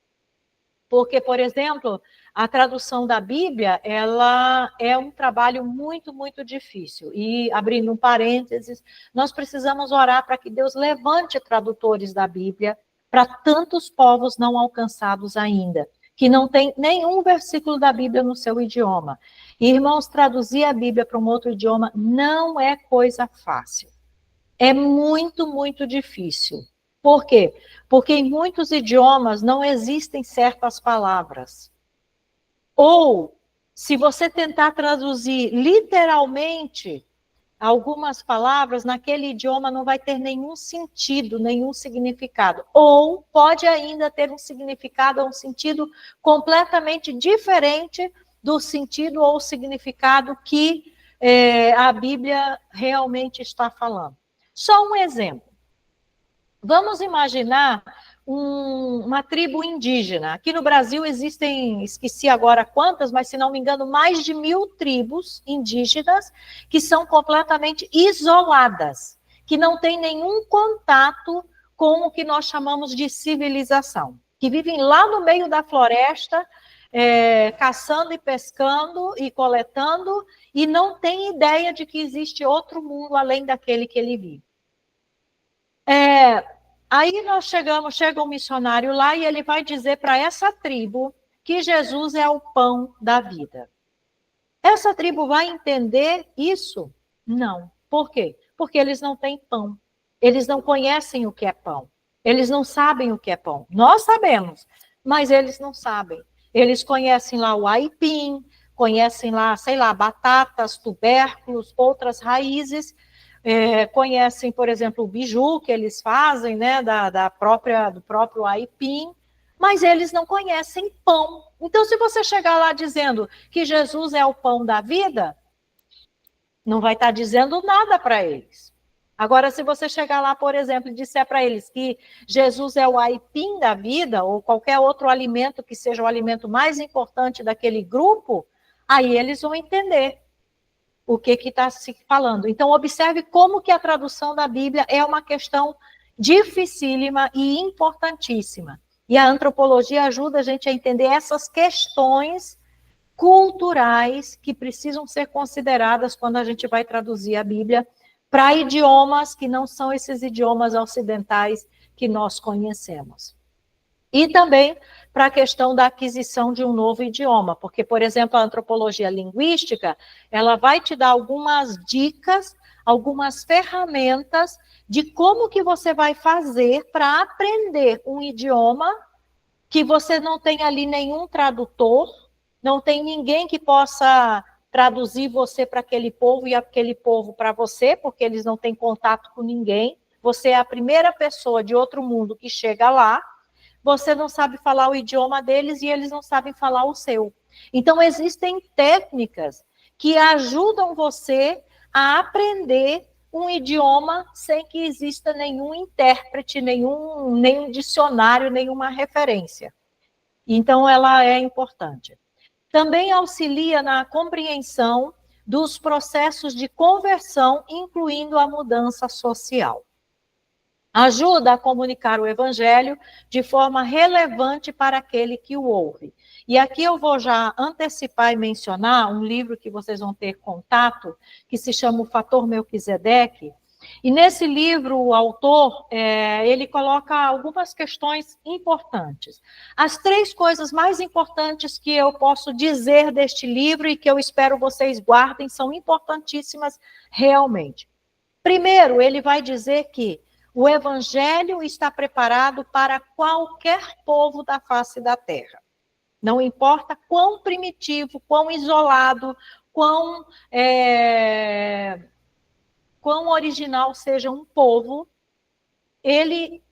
porque, por exemplo, a tradução da Bíblia, ela é um trabalho muito, muito difícil. E, abrindo um parênteses, nós precisamos orar para que Deus levante tradutores da Bíblia para tantos povos não alcançados ainda, que não tem nenhum versículo da Bíblia no seu idioma. E, irmãos, traduzir a Bíblia para um outro idioma não é coisa fácil. É muito, muito difícil. Por quê? Porque em muitos idiomas não existem certas palavras. Ou, se você tentar traduzir literalmente algumas palavras, naquele idioma não vai ter nenhum sentido, nenhum significado. Ou pode ainda ter um significado, um sentido completamente diferente do sentido ou significado que a Bíblia realmente está falando. Só um exemplo. Vamos imaginar uma tribo indígena. Aqui no Brasil existem, esqueci agora quantas, mas se não me engano, mais de 1000 tribos indígenas que são completamente isoladas, que não têm nenhum contato com o que nós chamamos de civilização, que vivem lá no meio da floresta, caçando e pescando e coletando, e não têm ideia de que existe outro mundo além daquele que ele vive. Aí nós chega um missionário lá e ele vai dizer para essa tribo que Jesus é o pão da vida. Essa tribo vai entender isso? Não. Por quê? Porque eles não têm pão. Eles não conhecem o que é pão. Eles não sabem o que é pão. Nós sabemos, mas eles não sabem. Eles conhecem lá o aipim, conhecem lá, sei lá, batatas, tubérculos, outras raízes. Conhecem, por exemplo, o biju que eles fazem, né, do próprio aipim, mas eles não conhecem pão. Então, se você chegar lá dizendo que Jesus é o pão da vida, não vai estar dizendo nada para eles. Agora, se você chegar lá, por exemplo, e disser para eles que Jesus é o aipim da vida, ou qualquer outro alimento que seja o alimento mais importante daquele grupo, aí eles vão entender o que está se falando. Então, observe como que a tradução da Bíblia é uma questão dificílima e importantíssima. E a antropologia ajuda a gente a entender essas questões culturais que precisam ser consideradas quando a gente vai traduzir a Bíblia para idiomas que não são esses idiomas ocidentais que nós conhecemos. E também para a questão da aquisição de um novo idioma, porque, por exemplo, a antropologia linguística, ela vai te dar algumas dicas, algumas ferramentas de como que você vai fazer para aprender um idioma que você não tem ali nenhum tradutor, não tem ninguém que possa traduzir você para aquele povo e aquele povo para você, porque eles não têm contato com ninguém. Você é a primeira pessoa de outro mundo que chega lá, você não sabe falar o idioma deles e eles não sabem falar o seu. Então, existem técnicas que ajudam você a aprender um idioma sem que exista nenhum intérprete, nenhum dicionário, nenhuma referência. Então, ela é importante. Também auxilia na compreensão dos processos de conversão, incluindo a mudança social. Ajuda a comunicar o evangelho de forma relevante para aquele que o ouve. E aqui eu vou já antecipar e mencionar um livro que vocês vão ter contato, que se chama O Fator Melquisedeque. E nesse livro, o autor, ele coloca algumas questões importantes. As 3 coisas mais importantes que eu posso dizer deste livro e que eu espero vocês guardem são importantíssimas realmente. Primeiro, ele vai dizer que o evangelho está preparado para qualquer povo da face da terra. Não importa quão primitivo, quão isolado, quão original seja um povo,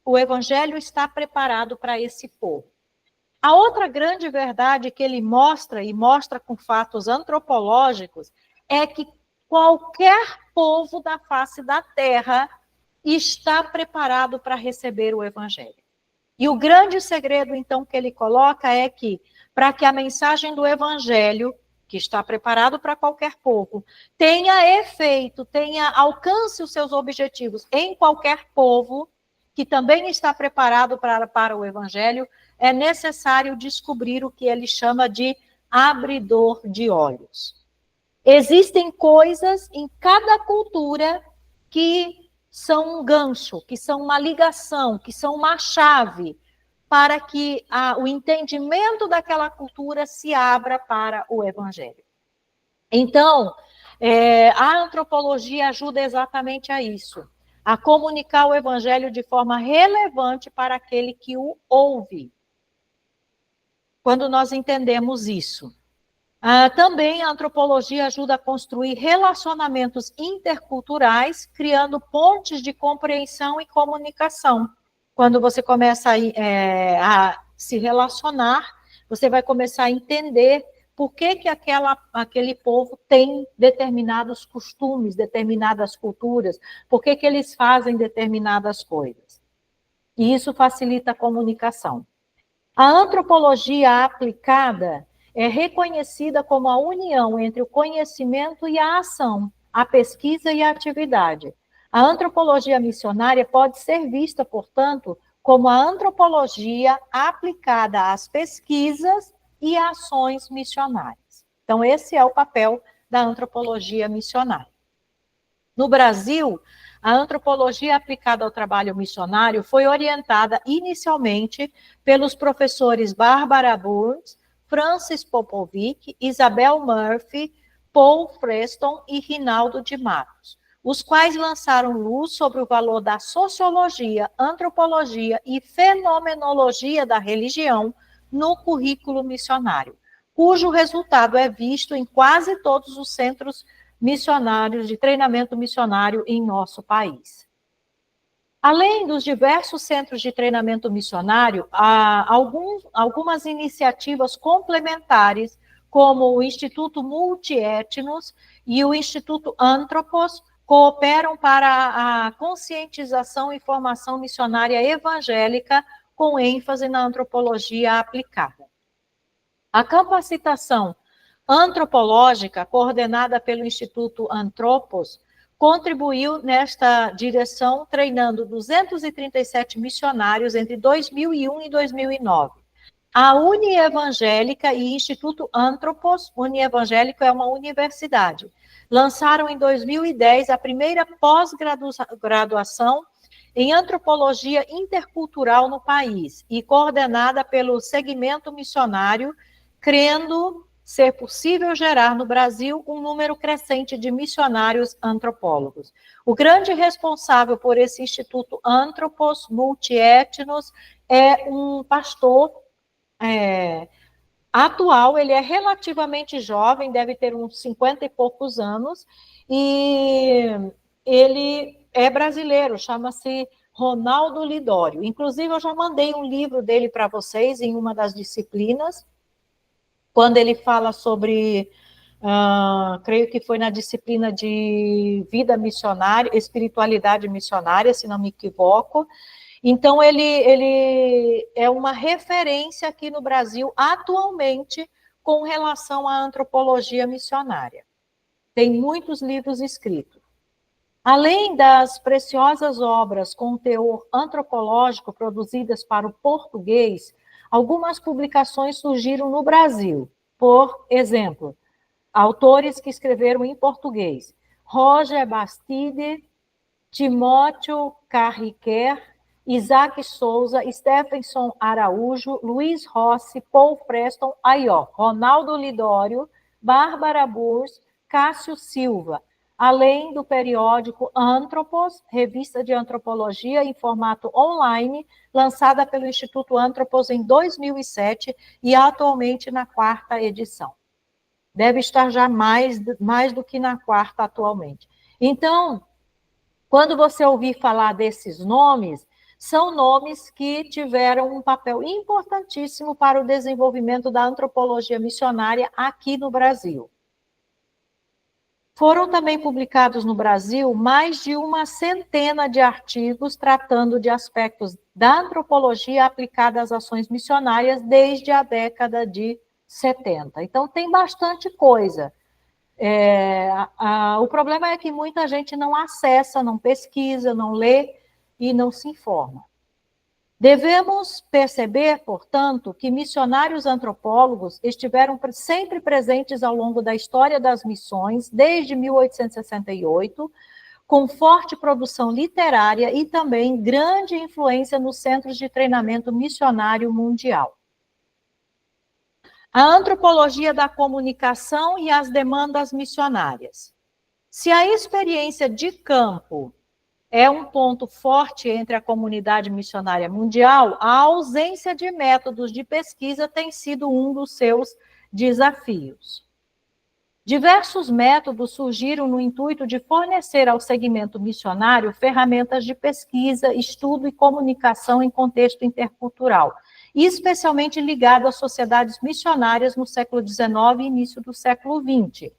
o evangelho está preparado para esse povo. A outra grande verdade que ele mostra, e mostra com fatos antropológicos, é que qualquer povo da face da terra está preparado para receber o evangelho. E o grande segredo, então, que ele coloca é que, para que a mensagem do evangelho, que está preparado para qualquer povo, tenha efeito, alcance os seus objetivos em qualquer povo, que também está preparado para o evangelho, é necessário descobrir o que ele chama de abridor de olhos. Existem coisas em cada cultura que são um gancho, que são uma ligação, que são uma chave para que o entendimento daquela cultura se abra para o evangelho. Então, a antropologia ajuda exatamente a isso, a comunicar o evangelho de forma relevante para aquele que o ouve. Quando nós entendemos isso. Também a antropologia ajuda a construir relacionamentos interculturais, criando pontes de compreensão e comunicação. Quando você começa a se relacionar, você vai começar a entender por que aquele povo tem determinados costumes, determinadas culturas, por que eles fazem determinadas coisas. E isso facilita a comunicação. A antropologia aplicada é reconhecida como a união entre o conhecimento e a ação, a pesquisa e a atividade. A antropologia missionária pode ser vista, portanto, como a antropologia aplicada às pesquisas e ações missionárias. Então, esse é o papel da antropologia missionária. No Brasil, a antropologia aplicada ao trabalho missionário foi orientada inicialmente pelos professores Barbara Burns, Francis Popovic, Isabel Murphy, Paul Freston e Rinaldo de Matos, os quais lançaram luz sobre o valor da sociologia, antropologia e fenomenologia da religião no currículo missionário, cujo resultado é visto em quase todos os centros missionários, de treinamento missionário em nosso país. Além dos diversos centros de treinamento missionário, há algumas iniciativas complementares, como o Instituto Multietnos e o Instituto Anthropos, cooperam para a conscientização e formação missionária evangélica, com ênfase na antropologia aplicada. A capacitação antropológica, coordenada pelo Instituto Anthropos, contribuiu nesta direção, treinando 237 missionários entre 2001 e 2009. A Unievangélica e Instituto Anthropos, Unievangélico é uma universidade, lançaram em 2010 a primeira pós-graduação em antropologia intercultural no país e coordenada pelo segmento missionário, crendo ser possível gerar no Brasil um número crescente de missionários antropólogos. O grande responsável por esse Instituto Anthropos Multietnos é um pastor atual, ele é relativamente jovem, deve ter uns 50 e poucos anos, e ele é brasileiro, chama-se Ronaldo Lidório. Inclusive, eu já mandei um livro dele para vocês em uma das disciplinas, quando ele fala sobre, creio que foi na disciplina de vida missionária, espiritualidade missionária, se não me equivoco. Então, ele é uma referência aqui no Brasil, atualmente, com relação à antropologia missionária. Tem muitos livros escritos. Além das preciosas obras com teor antropológico produzidas para o português, algumas publicações surgiram no Brasil. Por exemplo, autores que escreveram em português: Roger Bastide, Timóteo Carriquer, Isaac Souza, Stephenson Araújo, Luiz Rossi, Paul Freston, aí ó, Ronaldo Lidório, Bárbara Burns, Cássio Silva. além do periódico Anthropos, revista de antropologia em formato online, lançada pelo Instituto Anthropos em 2007 e atualmente na 4ª edição. Deve estar já mais do que na 4ª atualmente. Então, quando você ouvir falar desses nomes, são nomes que tiveram um papel importantíssimo para o desenvolvimento da antropologia missionária aqui no Brasil. Foram também publicados no Brasil mais de uma centena de artigos tratando de aspectos da antropologia aplicada às ações missionárias desde a década de 70. Então, tem bastante coisa. O problema é que muita gente não acessa, não pesquisa, não lê e não se informa. Devemos perceber, portanto, que missionários antropólogos estiveram sempre presentes ao longo da história das missões, desde 1868, com forte produção literária e também grande influência nos centros de treinamento missionário mundial. A antropologia da comunicação e as demandas missionárias. Se a experiência de campo é um ponto forte entre a comunidade missionária mundial, a ausência de métodos de pesquisa tem sido um dos seus desafios. Diversos métodos surgiram no intuito de fornecer ao segmento missionário ferramentas de pesquisa, estudo e comunicação em contexto intercultural, especialmente ligado às sociedades missionárias no século XIX e início do século XX.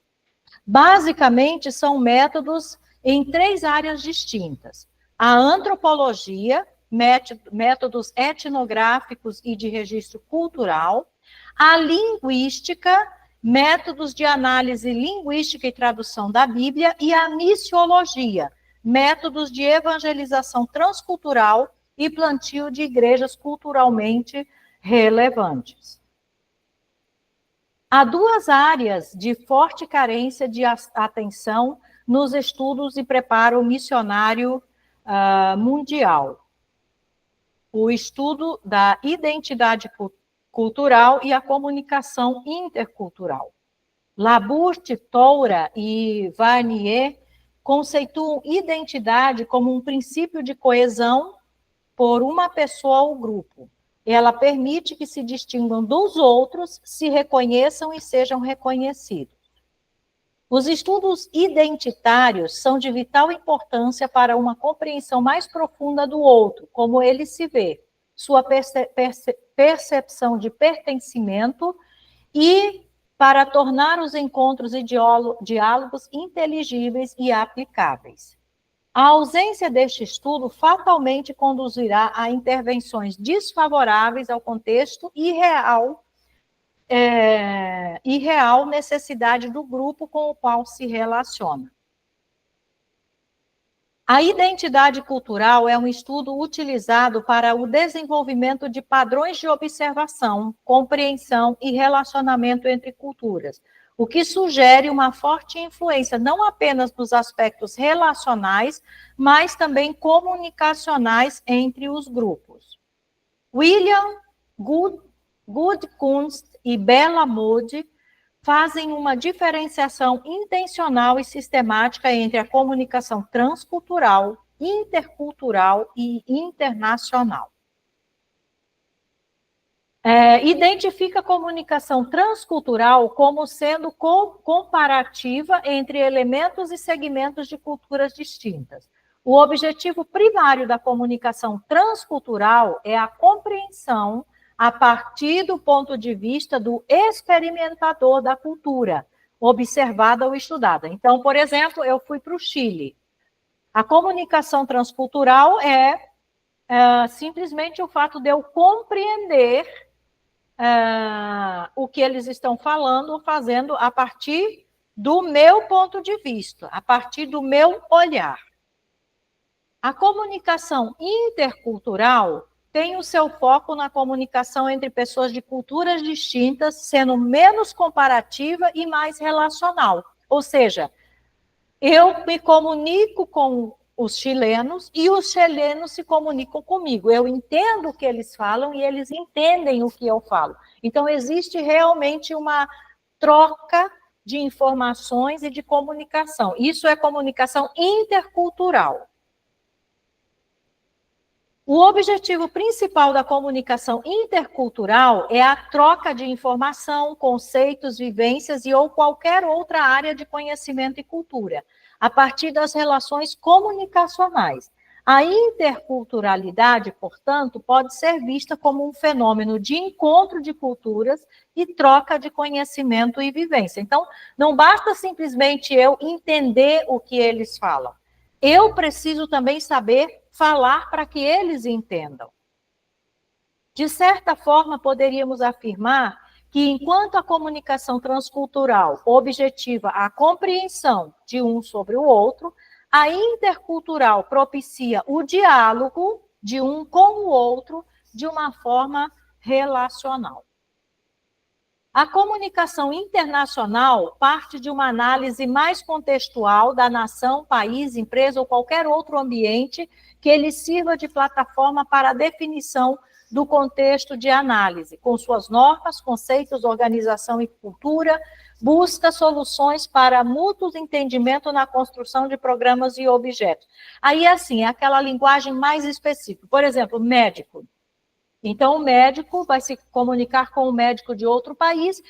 Basicamente, são métodos em 3 áreas distintas: a antropologia, métodos etnográficos e de registro cultural, a linguística, métodos de análise linguística e tradução da Bíblia, e a missiologia, métodos de evangelização transcultural e plantio de igrejas culturalmente relevantes. Há 2 áreas de forte carência de atenção nos estudos e preparo missionário mundial: o estudo da identidade cultural e a comunicação intercultural. Labourte, Toura e Varnier conceituam identidade como um princípio de coesão por uma pessoa ou grupo. Ela permite que se distinguam dos outros, se reconheçam e sejam reconhecidos. Os estudos identitários são de vital importância para uma compreensão mais profunda do outro, como ele se vê, sua percepção de pertencimento e para tornar os encontros e diálogos inteligíveis e aplicáveis. A ausência deste estudo fatalmente conduzirá a intervenções desfavoráveis ao contexto e real necessidade do grupo com o qual se relaciona. A identidade cultural é um estudo utilizado para o desenvolvimento de padrões de observação, compreensão e relacionamento entre culturas, o que sugere uma forte influência não apenas dos aspectos relacionais, mas também comunicacionais entre os grupos. William Goodkunst e Bella Moody fazem uma diferenciação intencional e sistemática entre a comunicação transcultural, intercultural e internacional. Identifica a comunicação transcultural como sendo comparativa entre elementos e segmentos de culturas distintas. O objetivo primário da comunicação transcultural é a compreensão a partir do ponto de vista do experimentador da cultura, observada ou estudada. Então, por exemplo, eu fui para o Chile. A comunicação transcultural é simplesmente o fato de eu compreender o que eles estão falando ou fazendo a partir do meu ponto de vista, a partir do meu olhar. A comunicação intercultural tem o seu foco na comunicação entre pessoas de culturas distintas, sendo menos comparativa e mais relacional. Ou seja, eu me comunico com os chilenos e os chilenos se comunicam comigo. Eu entendo o que eles falam e eles entendem o que eu falo. Então, existe realmente uma troca de informações e de comunicação. Isso é comunicação intercultural. O objetivo principal da comunicação intercultural é a troca de informação, conceitos, vivências e ou qualquer outra área de conhecimento e cultura, a partir das relações comunicacionais. A interculturalidade, portanto, pode ser vista como um fenômeno de encontro de culturas e troca de conhecimento e vivência. Então, não basta simplesmente eu entender o que eles falam. Eu preciso também saber falar para que eles entendam. De certa forma, poderíamos afirmar que, enquanto a comunicação transcultural objetiva a compreensão de um sobre o outro, a intercultural propicia o diálogo de um com o outro de uma forma relacional. A comunicação internacional parte de uma análise mais contextual da nação, país, empresa ou qualquer outro ambiente que ele sirva de plataforma para a definição do contexto de análise, com suas normas, conceitos, organização e cultura, busca soluções para mútuo entendimento na construção de programas e objetos. Aí, assim, é aquela linguagem mais específica. Por exemplo, médico. Então, o médico vai se comunicar com o médico de outro país.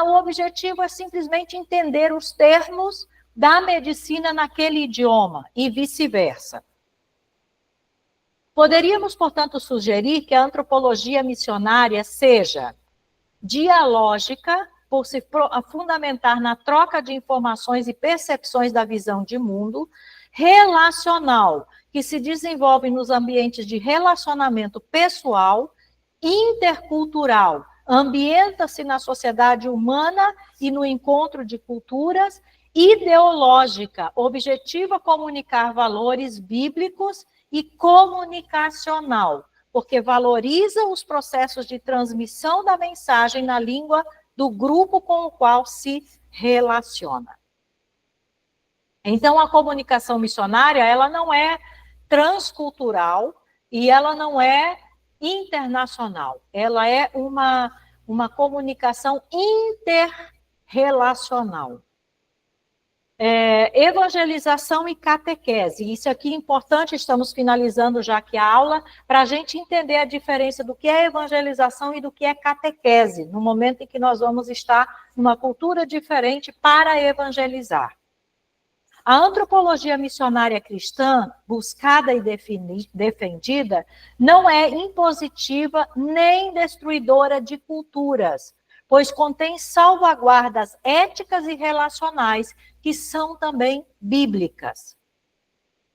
O objetivo é simplesmente entender os termos da medicina naquele idioma e vice-versa. Poderíamos, portanto, sugerir que a antropologia missionária seja dialógica, por se fundamentar na troca de informações e percepções da visão de mundo, relacional, que se desenvolve nos ambientes de relacionamento pessoal, intercultural, ambienta-se na sociedade humana e no encontro de culturas, ideológica, objetiva comunicar valores bíblicos e comunicacional, porque valoriza os processos de transmissão da mensagem na língua do grupo com o qual se relaciona. Então, a comunicação missionária, ela não é transcultural e ela não é internacional. Ela é uma comunicação interrelacional. Evangelização e catequese. Isso aqui é importante, estamos finalizando já aqui a aula, para a gente entender a diferença do que é evangelização e do que é catequese, no momento em que nós vamos estar numa cultura diferente para evangelizar. A antropologia missionária cristã, buscada e defendida, não é impositiva nem destruidora de culturas, pois contém salvaguardas éticas e relacionais que são também bíblicas.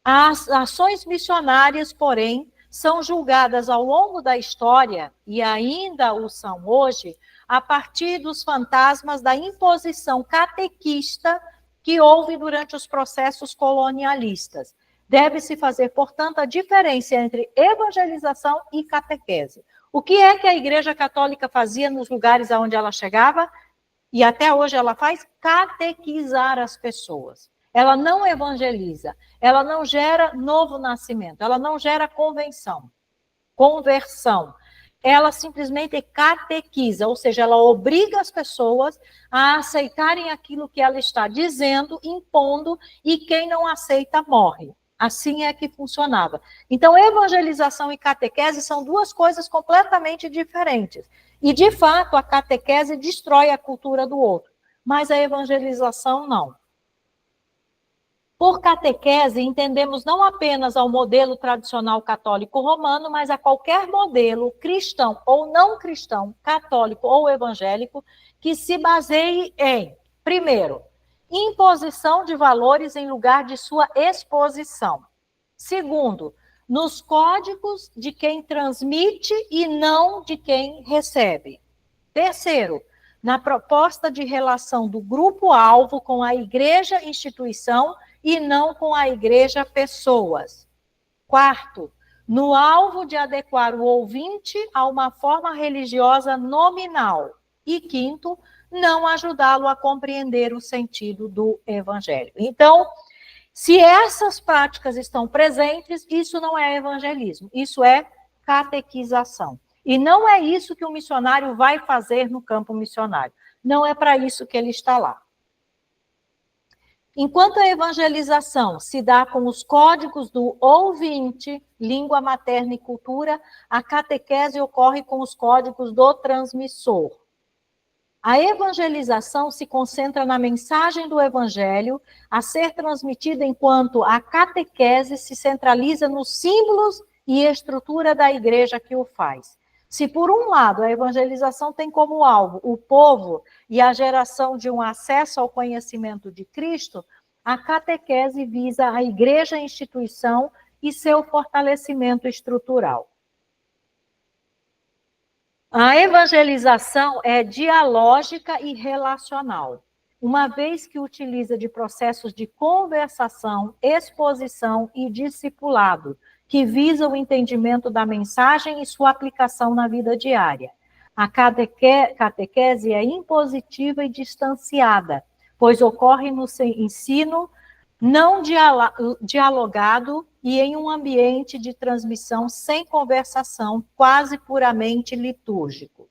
As ações missionárias, porém, são julgadas ao longo da história, e ainda o são hoje, a partir dos fantasmas da imposição catequista que houve durante os processos colonialistas. Deve-se fazer, portanto, a diferença entre evangelização e catequese. O que é que a Igreja Católica fazia nos lugares aonde ela chegava? E até hoje ela faz? Catequizar as pessoas. Ela não evangeliza, ela não gera novo nascimento, ela não gera conversão. Ela simplesmente catequiza, ou seja, ela obriga as pessoas a aceitarem aquilo que ela está dizendo, impondo, e quem não aceita morre. Assim é que funcionava. Então, evangelização e catequese são duas coisas completamente diferentes. E, de fato, a catequese destrói a cultura do outro, mas a evangelização não. Por catequese, entendemos não apenas ao modelo tradicional católico romano, mas a qualquer modelo cristão ou não cristão, católico ou evangélico, que se baseie em, primeiro, imposição de valores em lugar de sua exposição. Segundo, nos códigos de quem transmite e não de quem recebe. Terceiro, na proposta de relação do grupo-alvo com a igreja instituição e não com a igreja pessoas. Quarto, no alvo de adequar o ouvinte a uma forma religiosa nominal. E quinto, não ajudá-lo a compreender o sentido do evangelho. Então, se essas práticas estão presentes, isso não é evangelismo, isso é catequização. E não é isso que o missionário vai fazer no campo missionário. Não é para isso que ele está lá. Enquanto a evangelização se dá com os códigos do ouvinte, língua materna e cultura, a catequese ocorre com os códigos do transmissor. A evangelização se concentra na mensagem do evangelho a ser transmitida, enquanto a catequese se centraliza nos símbolos e estrutura da igreja que o faz. Se, por um lado, a evangelização tem como alvo o povo e a geração de um acesso ao conhecimento de Cristo, a catequese visa a igreja instituição e seu fortalecimento estrutural. A evangelização é dialógica e relacional, uma vez que utiliza de processos de conversação, exposição e discipulado, que visa o entendimento da mensagem e sua aplicação na vida diária. A catequese é impositiva e distanciada, pois ocorre no ensino não dialogado e em um ambiente de transmissão sem conversação, quase puramente litúrgico.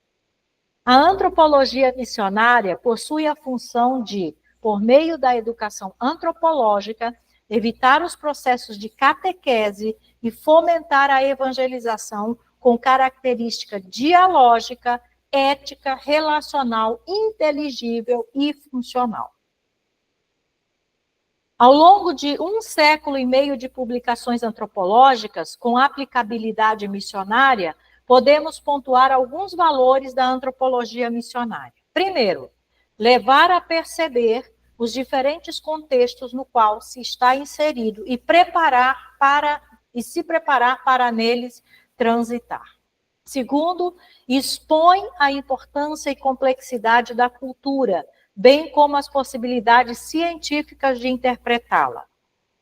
A antropologia missionária possui a função de, por meio da educação antropológica, evitar os processos de catequese e fomentar a evangelização com característica dialógica, ética, relacional, inteligível e funcional. Ao longo de 1,5 séculos de publicações antropológicas com aplicabilidade missionária, podemos pontuar alguns valores da antropologia missionária. Primeiro, levar a perceber os diferentes contextos no qual se está inserido e se preparar para neles transitar. Segundo, expõe a importância e complexidade da cultura, bem como as possibilidades científicas de interpretá-la.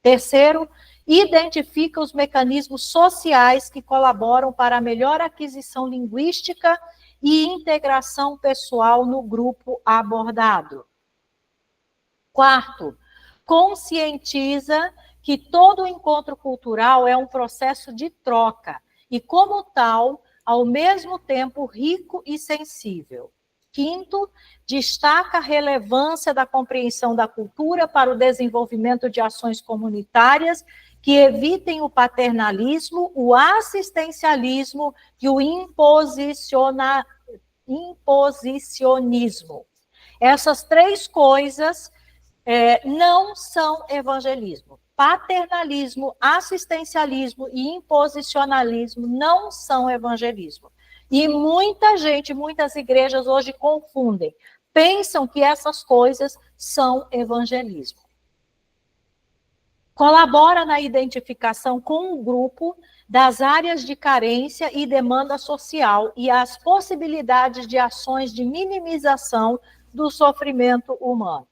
Terceiro, identifica os mecanismos sociais que colaboram para a melhor aquisição linguística e integração pessoal no grupo abordado. Quarto, conscientiza que todo encontro cultural é um processo de troca e, como tal, ao mesmo tempo rico e sensível. Quinto, destaca a relevância da compreensão da cultura para o desenvolvimento de ações comunitárias que evitem o paternalismo, o assistencialismo e o imposicionismo. Essas três coisas não são evangelismo. Paternalismo, assistencialismo e imposicionalismo não são evangelismo. E muita gente, muitas igrejas hoje confundem, pensam que essas coisas são evangelismo. Colabora na identificação com o grupo das áreas de carência e demanda social e as possibilidades de ações de minimização do sofrimento humano.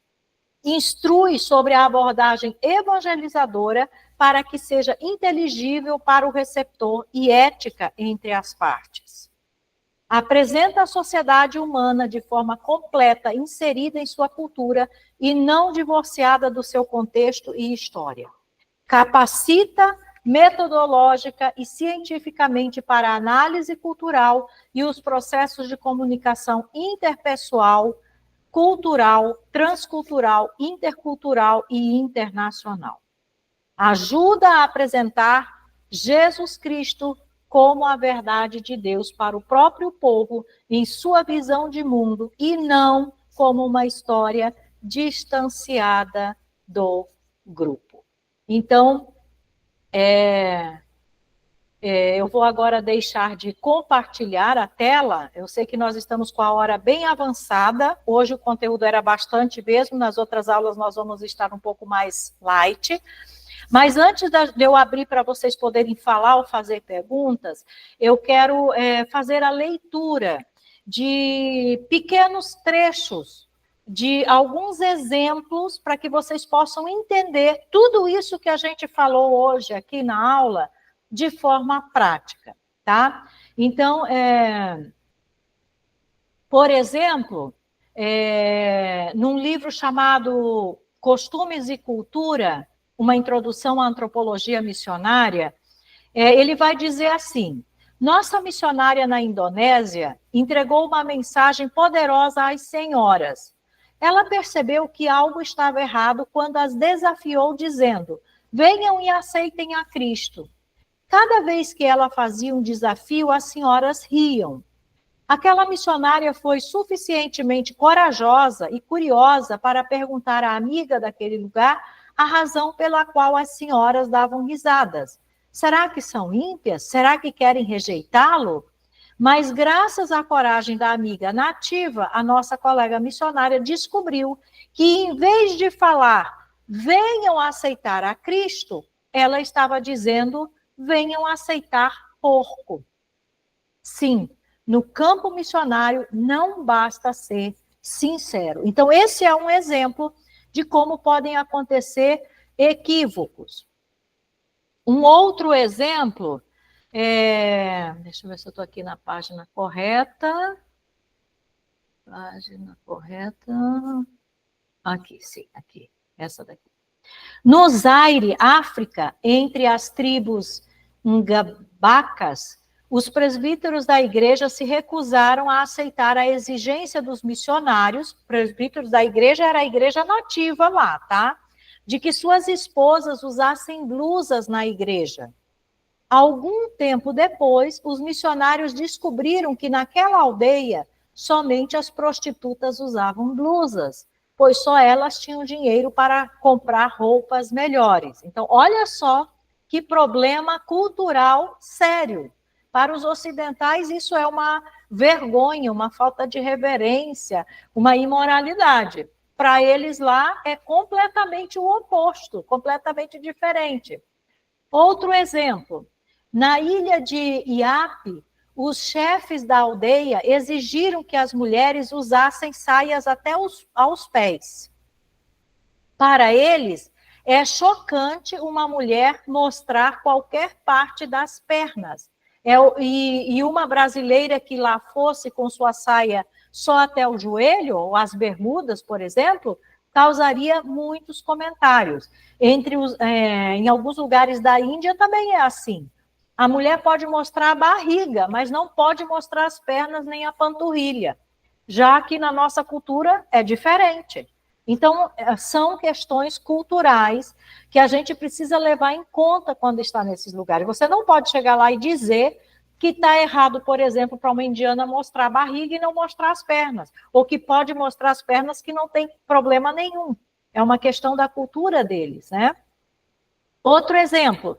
Instrui sobre a abordagem evangelizadora para que seja inteligível para o receptor e ética entre as partes. Apresenta a sociedade humana de forma completa, inserida em sua cultura e não divorciada do seu contexto e história. Capacita metodológica e cientificamente para a análise cultural e os processos de comunicação interpessoal, cultural, transcultural, intercultural e internacional. Ajuda a apresentar Jesus Cristo como a verdade de Deus para o próprio povo em sua visão de mundo e não como uma história distanciada do grupo. Então, eu vou agora deixar de compartilhar a tela. Eu sei que nós estamos com a hora bem avançada. Hoje o conteúdo era bastante mesmo, nas outras aulas nós vamos estar um pouco mais light. Mas antes de eu abrir para vocês poderem falar ou fazer perguntas, eu quero fazer a leitura de pequenos trechos, de alguns exemplos, para que vocês possam entender tudo isso que a gente falou hoje aqui na aula, de forma prática, tá? Então, por exemplo, num livro chamado Costumes e Cultura, uma introdução à antropologia missionária, ele vai dizer assim: nossa missionária na Indonésia entregou uma mensagem poderosa às senhoras. ela percebeu que algo estava errado quando as desafiou, dizendo: venham e aceitem a Cristo. Cada vez que ela fazia um desafio, as senhoras riam. Aquela missionária foi suficientemente corajosa e curiosa para perguntar à amiga daquele lugar a razão pela qual as senhoras davam risadas. Será que são ímpias? Será que querem rejeitá-lo? Mas, graças à coragem da amiga nativa, a nossa colega missionária descobriu que, em vez de falar, venham aceitar a Cristo, ela estava dizendo, venham aceitar porco. Sim, no campo missionário não basta ser sincero. Então, esse é um exemplo de como podem acontecer equívocos. Um outro exemplo deixa eu ver se eu estou aqui na página correta. Página correta. Aqui, sim, aqui. Essa daqui. No Zaire, África, entre as tribos Ngabacas, os presbíteros da igreja se recusaram a aceitar a exigência dos missionários. Presbíteros da igreja era a igreja nativa lá, tá? De que suas esposas usassem blusas na igreja. Algum tempo depois, os missionários descobriram que naquela aldeia somente as prostitutas usavam blusas, pois só elas tinham dinheiro para comprar roupas melhores. Então, olha só que problema cultural sério. Para os ocidentais, isso é uma vergonha, uma falta de reverência, uma imoralidade. Para eles lá, é completamente o oposto, completamente diferente. Outro exemplo. Na ilha de Iapé, os chefes da aldeia exigiram que as mulheres usassem saias até aos pés. Para eles, é chocante uma mulher mostrar qualquer parte das pernas. E uma brasileira que lá fosse com sua saia só até o joelho, ou as bermudas, por exemplo, causaria muitos comentários. Em alguns lugares da Índia também é assim. A mulher pode mostrar a barriga, mas não pode mostrar as pernas nem a panturrilha. Já que na nossa cultura é diferente. Então, são questões culturais que a gente precisa levar em conta quando está nesses lugares. Você não pode chegar lá e dizer que está errado, por exemplo, para uma indiana mostrar a barriga e não mostrar as pernas. Ou que pode mostrar as pernas que não tem problema nenhum. É uma questão da cultura deles, né? Outro exemplo.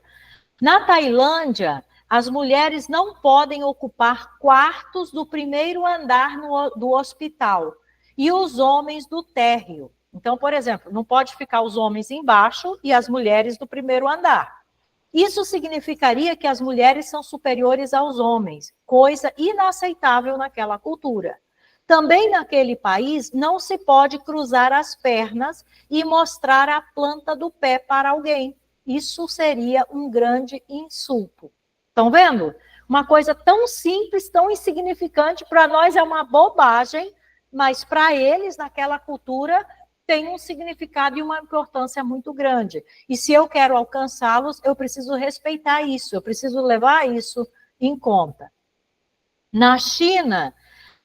Na Tailândia, as mulheres não podem ocupar quartos do primeiro andar do hospital e os homens do térreo. Então, por exemplo, não pode ficar os homens embaixo e as mulheres do primeiro andar. Isso significaria que as mulheres são superiores aos homens, coisa inaceitável naquela cultura. Também naquele país não se pode cruzar as pernas e mostrar a planta do pé para alguém. Isso seria um grande insulto. Estão vendo? Uma coisa tão simples, tão insignificante, para nós é uma bobagem, mas para eles, naquela cultura, tem um significado e uma importância muito grande. E se eu quero alcançá-los, eu preciso respeitar isso, eu preciso levar isso em conta. Na China,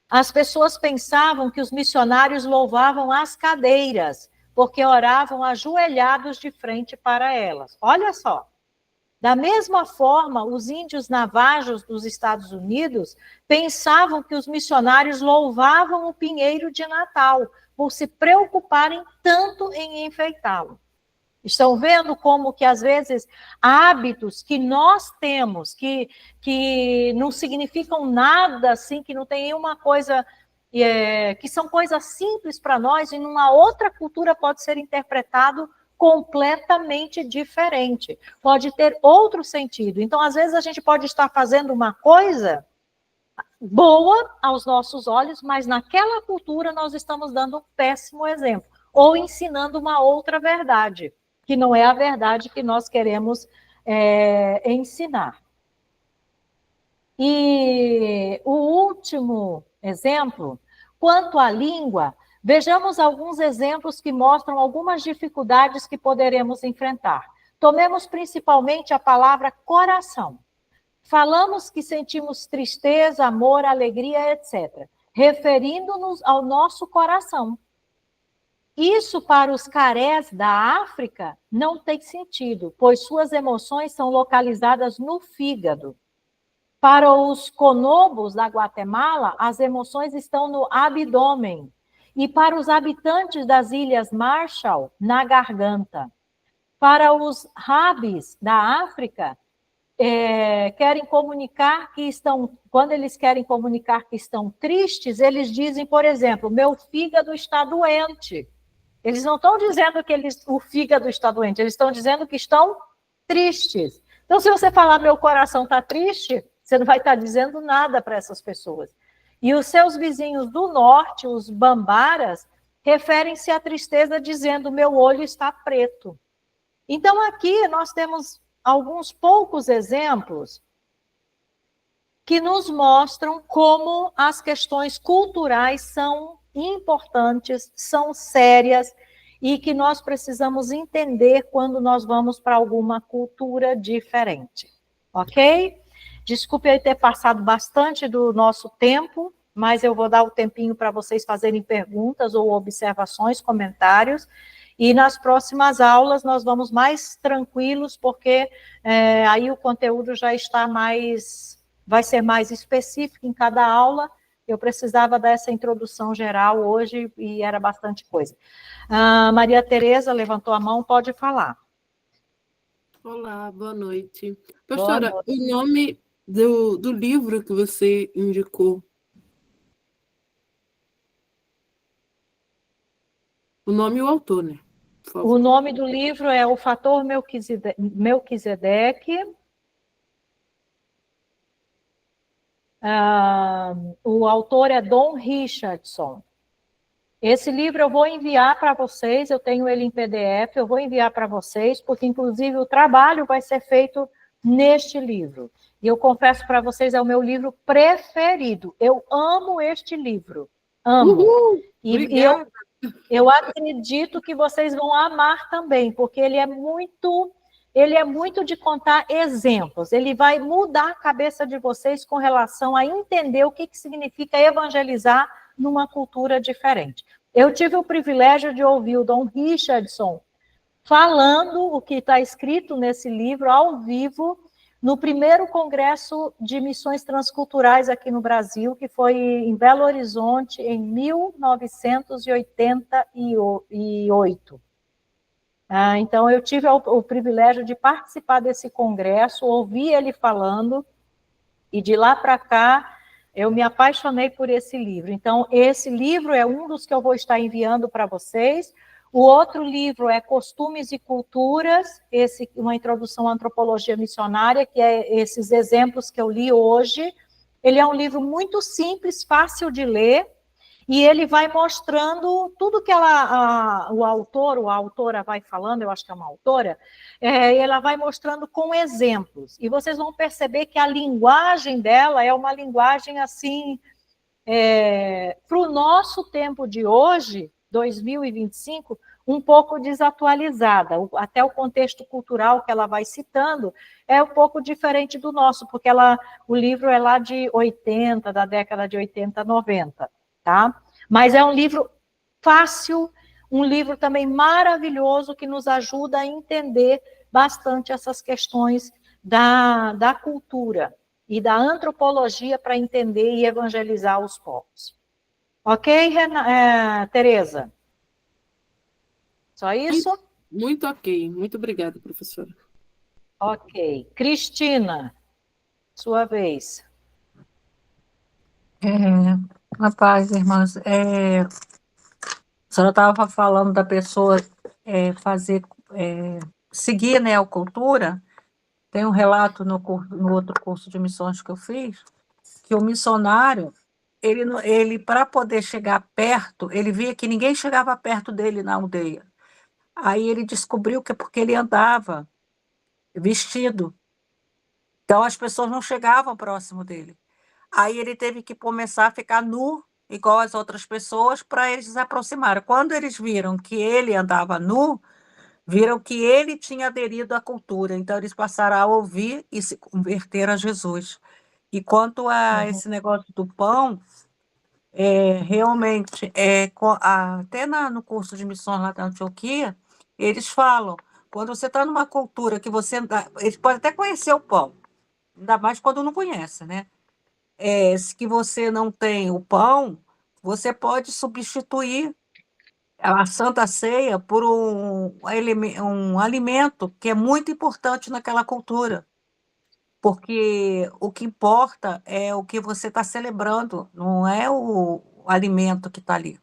as pessoas pensavam que os missionários louvavam as cadeiras, porque oravam ajoelhados de frente para elas. Olha só. Da mesma forma, os índios navajos dos Estados Unidos pensavam que os missionários louvavam o pinheiro de Natal, por se preocuparem tanto em enfeitá-lo. Estão vendo como que, às vezes, hábitos que nós temos, que não significam nada, assim, que não tem nenhuma coisa, que são coisas simples para nós, e numa outra cultura pode ser interpretado completamente diferente. Pode ter outro sentido. Então, às vezes, a gente pode estar fazendo uma coisa boa aos nossos olhos, mas naquela cultura nós estamos dando um péssimo exemplo, ou ensinando uma outra verdade, que não é a verdade que nós queremos ensinar. E o último exemplo, quanto à língua, vejamos alguns exemplos que mostram algumas dificuldades que poderemos enfrentar. Tomemos principalmente a palavra coração. Falamos que sentimos tristeza, amor, alegria, etc., referindo-nos ao nosso coração. Isso para os carés da África não tem sentido, pois suas emoções são localizadas no fígado. Para os conobos da Guatemala, as emoções estão no abdômen. E para os habitantes das Ilhas Marshall, na garganta. Para os rabis da África, querem comunicar que estão, quando eles querem comunicar que estão tristes, eles dizem, por exemplo, meu fígado está doente. Eles não estão dizendo que o fígado está doente, eles estão dizendo que estão tristes. Então, se você falar meu coração está triste, você não vai estar dizendo nada para essas pessoas. E os seus vizinhos do norte, os bambaras, referem-se à tristeza dizendo meu olho está preto. Então, aqui nós temos alguns poucos exemplos que nos mostram como as questões culturais são importantes, são sérias e que nós precisamos entender quando nós vamos para alguma cultura diferente, ok? Desculpe eu ter passado bastante do nosso tempo, mas eu vou dar o tempinho para vocês fazerem perguntas ou observações, comentários, e nas próximas aulas nós vamos mais tranquilos, porque aí o conteúdo já está vai ser mais específico em cada aula. Eu precisava dessa introdução geral hoje e era bastante coisa. Maria Tereza levantou a mão, pode falar. Olá, boa noite. Pastora, boa noite. O nome do livro que você indicou? O nome e o autor, né? O nome do livro é O Fator Melquisedeque. O autor é Don Richardson. Esse livro eu vou enviar para vocês, eu tenho ele em PDF, eu vou enviar para vocês, porque inclusive o trabalho vai ser feito neste livro. E eu confesso para vocês, é o meu livro preferido. Eu amo este livro. Amo. E eu acredito que vocês vão amar também, porque ele é muito de contar exemplos. Ele vai mudar a cabeça de vocês com relação a entender o que significa evangelizar numa cultura diferente. Eu tive o privilégio de ouvir o Don Richardson falando o que está escrito nesse livro ao vivo no primeiro congresso de missões transculturais aqui no Brasil, que foi em Belo Horizonte em 1988. Então, eu tive o privilégio de participar desse congresso, ouvir ele falando, e de lá para cá, eu me apaixonei por esse livro. Então, esse livro é um dos que eu vou estar enviando para vocês. O outro livro é Costumes e Culturas, uma introdução à antropologia missionária, que é esses exemplos que eu li hoje. Ele é um livro muito simples, fácil de ler, e ele vai mostrando tudo que o autor ou a autora vai falando, eu acho que é uma autora, ela vai mostrando com exemplos. E vocês vão perceber que a linguagem dela é uma linguagem assim, para o nosso tempo de hoje, 2025, um pouco desatualizada. Até o contexto cultural que ela vai citando é um pouco diferente do nosso, porque o livro é lá de 80, da década de 80, 90. Tá? Mas é um livro fácil, um livro também maravilhoso que nos ajuda a entender bastante essas questões da cultura e da antropologia para entender e evangelizar os povos. Ok, Tereza? Só isso? Muito ok. Muito obrigada, professora. Ok. Cristina, sua vez. Rapaz, irmãs, a senhora estava falando da pessoa seguir, né, a cultura. Tem um relato no outro curso de missões que eu fiz, que o missionário, ele para poder chegar perto, ele via que ninguém chegava perto dele na aldeia. Aí ele descobriu que é porque ele andava vestido. Então as pessoas não chegavam próximo dele. Aí ele teve que começar a ficar nu, igual as outras pessoas, para eles se aproximarem. Quando eles viram que ele andava nu, viram que ele tinha aderido à cultura. Então, eles passaram a ouvir e se converter a Jesus. E quanto a esse negócio do pão, realmente, até no curso de missões lá da Antioquia, eles falam, quando você está numa cultura que você... Eles podem até conhecer o pão, ainda mais quando não conhece, né? Que você não tem o pão, você pode substituir a Santa Ceia por um alimento que é muito importante naquela cultura, porque o que importa é o que você está celebrando, não é o alimento que está ali.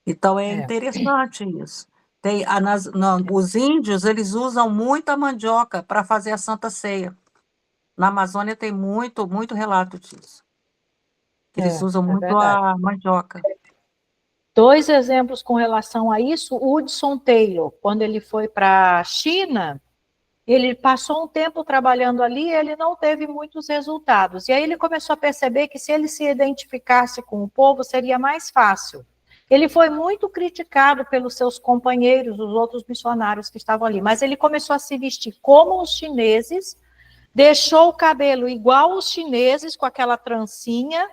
Então, é É. interessante isso. Os índios, eles usam muita mandioca para fazer a Santa Ceia. Na Amazônia tem muito, muito relato disso. Eles usam É muito verdade. a mandioca. 2 exemplos com relação a isso, o Hudson Taylor, quando ele foi para a China, ele passou um tempo trabalhando ali e ele não teve muitos resultados. E aí ele começou a perceber que se ele se identificasse com o povo, seria mais fácil. Ele foi muito criticado pelos seus companheiros, os outros missionários que estavam ali, mas ele começou a se vestir como os chineses, deixou o cabelo igual os chineses, com aquela trancinha,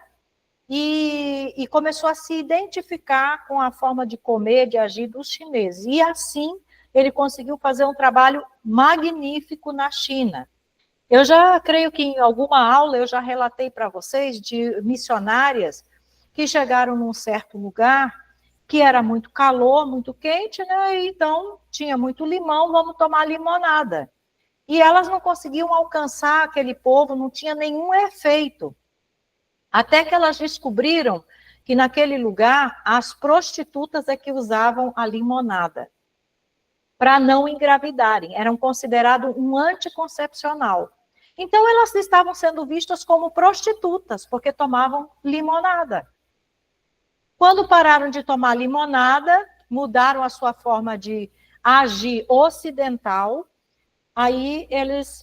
e começou a se identificar com a forma de comer, de agir dos chineses. E assim ele conseguiu fazer um trabalho magnífico na China. Eu já creio que em alguma aula eu já relatei para vocês de missionárias que chegaram num certo lugar que era muito calor, muito quente, né? E então tinha muito limão, vamos tomar limonada. E elas não conseguiam alcançar aquele povo, não tinha nenhum efeito. Até que elas descobriram que naquele lugar as prostitutas é que usavam a limonada para não engravidarem, eram considerados um anticoncepcional. Então elas estavam sendo vistas como prostitutas, porque tomavam limonada. Quando pararam de tomar limonada, mudaram a sua forma de agir ocidental, aí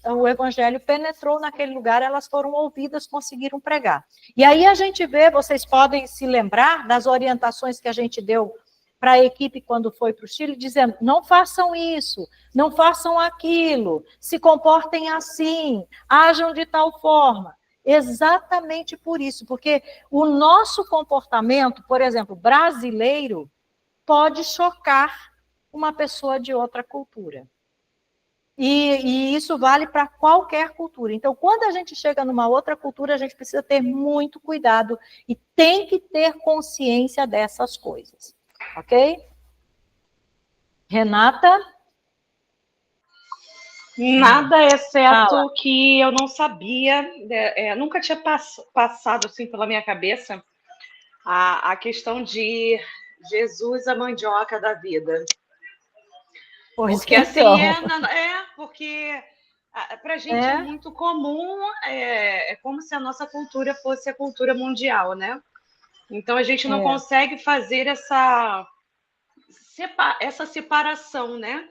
o evangelho penetrou naquele lugar, elas foram ouvidas, conseguiram pregar. E aí a gente vê, vocês podem se lembrar das orientações que a gente deu para a equipe quando foi para o Chile, dizendo, não façam isso, não façam aquilo, se comportem assim, ajam de tal forma. Exatamente por isso, porque o nosso comportamento, por exemplo, brasileiro, pode chocar uma pessoa de outra cultura. E isso vale para qualquer cultura. Então, quando a gente chega numa outra cultura, a gente precisa ter muito cuidado e tem que ter consciência dessas coisas. Ok? Renata? Nada, exceto que eu não sabia, nunca tinha passado assim pela minha cabeça a questão de Jesus, a mandioca da vida. Porque assim, porque para a gente é muito comum, é como se a nossa cultura fosse a cultura mundial, né? Então a gente não consegue fazer essa separação, né?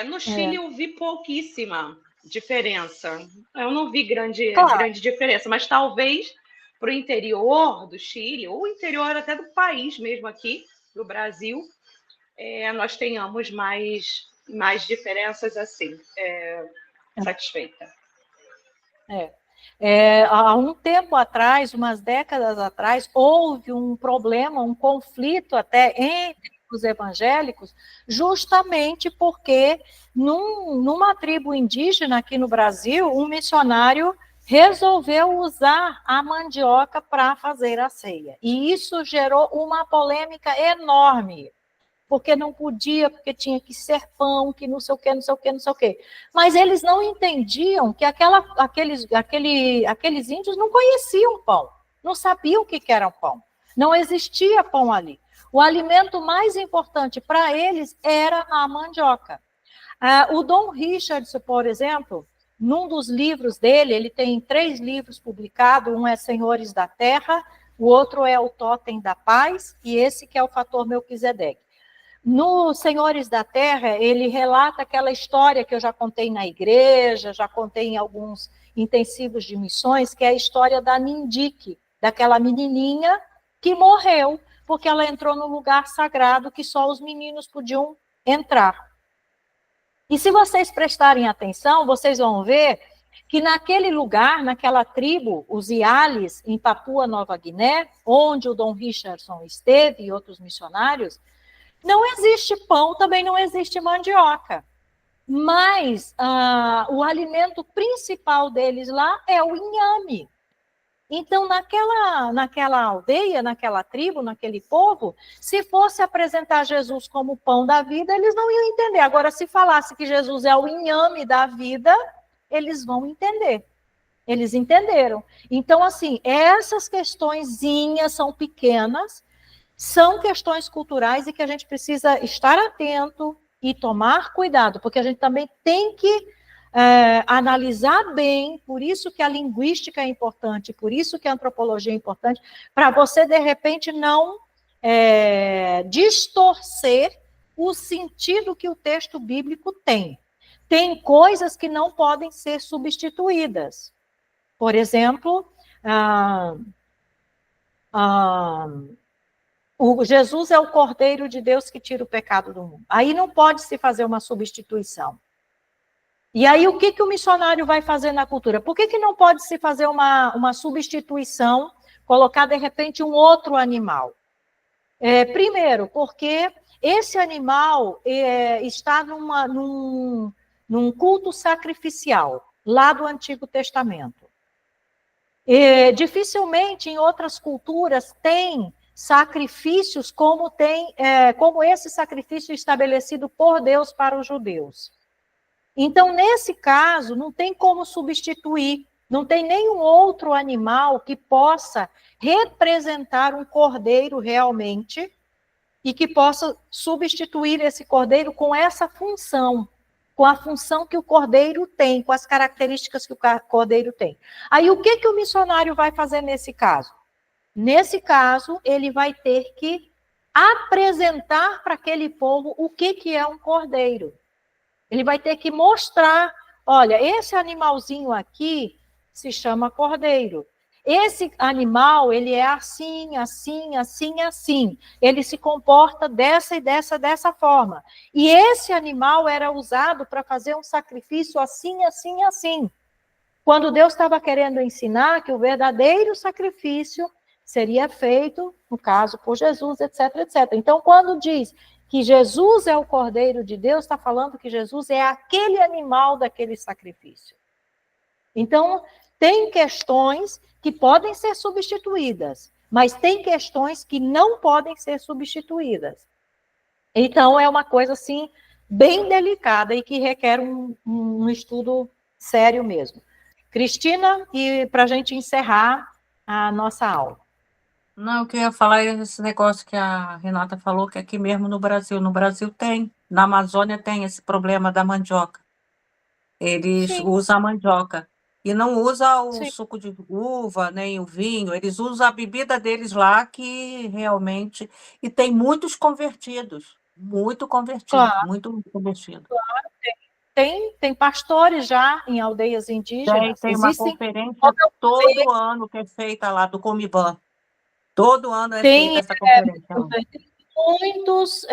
No Chile eu vi pouquíssima diferença. Eu não vi grande diferença, mas talvez para o interior do Chile, ou interior até do país mesmo aqui, do Brasil, nós tenhamos mais diferenças assim. Satisfeita. Há um tempo atrás, umas décadas atrás, houve um problema, um conflito até entre os evangélicos, justamente porque numa tribo indígena aqui no Brasil, um missionário resolveu usar a mandioca para fazer a ceia. E isso gerou uma polêmica enorme, porque não podia, porque tinha que ser pão, que não sei o quê, não sei o quê, não sei o quê. Mas eles não entendiam que aqueles índios não conheciam pão, não sabiam o que era pão. Não existia pão ali. O alimento mais importante para eles era a mandioca. O Dom Richardson, por exemplo, num dos livros dele, ele tem 3 livros publicados, um é Senhores da Terra, o outro é O Totem da Paz, e esse que é o Fator Melquisedeque. No Senhores da Terra, ele relata aquela história que eu já contei na igreja, já contei em alguns intensivos de missões, que é a história da Nindique, daquela menininha que morreu porque ela entrou no lugar sagrado que só os meninos podiam entrar. E se vocês prestarem atenção, vocês vão ver que naquele lugar, naquela tribo, os Ialis, em Papua Nova Guiné, onde o Dom Richardson esteve e outros missionários, não existe pão, também não existe mandioca. Mas o alimento principal deles lá é o inhame. Então, naquela aldeia, naquela tribo, naquele povo, se fosse apresentar Jesus como o pão da vida, eles não iam entender. Agora, se falasse que Jesus é o inhame da vida, eles vão entender. Eles entenderam. Então, assim, essas questõezinhas são pequenas, são questões culturais e que a gente precisa estar atento e tomar cuidado, porque a gente também tem que analisar bem, por isso que a linguística é importante, por isso que a antropologia é importante, para você, de repente, não distorcer o sentido que o texto bíblico tem. Tem coisas que não podem ser substituídas. Por exemplo, Jesus é o Cordeiro de Deus que tira o pecado do mundo. Aí não pode se fazer uma substituição. E aí o que o missionário vai fazer na cultura? Por que não pode se fazer uma substituição, colocar de repente um outro animal? Primeiro, porque esse animal está num culto sacrificial, lá do Antigo Testamento. Dificilmente em outras culturas tem sacrifícios como esse sacrifício estabelecido por Deus para os judeus. Então, nesse caso, não tem como substituir, não tem nenhum outro animal que possa representar um cordeiro realmente e que possa substituir esse cordeiro com essa função, com a função que o cordeiro tem, com as características que o cordeiro tem. Aí, o que o missionário vai fazer nesse caso? Nesse caso, ele vai ter que apresentar para aquele povo o que é um cordeiro. Ele vai ter que mostrar, olha, esse animalzinho aqui se chama cordeiro. Esse animal, ele é assim, assim, assim, assim. Ele se comporta dessa e dessa forma. E esse animal era usado para fazer um sacrifício assim, assim, assim. Quando Deus estava querendo ensinar que o verdadeiro sacrifício seria feito, no caso, por Jesus, etc, etc. Então, quando diz que Jesus é o Cordeiro de Deus, está falando que Jesus é aquele animal daquele sacrifício. Então, tem questões que podem ser substituídas, mas tem questões que não podem ser substituídas. Então, é uma coisa, assim, bem delicada e que requer um estudo sério mesmo. Cristina, e para a gente encerrar a nossa aula. Não, eu queria falar esse negócio que a Renata falou, que aqui mesmo no Brasil. No Brasil tem, na Amazônia tem esse problema da mandioca. Eles usam a mandioca. E não usam o suco de uva, nem o vinho. Eles usam a bebida deles lá, que realmente... E tem muitos convertidos. Muito convertido, claro, muito convertido. Claro, tem pastores já em aldeias indígenas. Tem uma conferência todo ano que é feita lá, do Comiban. Todo ano é feita essa conferência. Muitos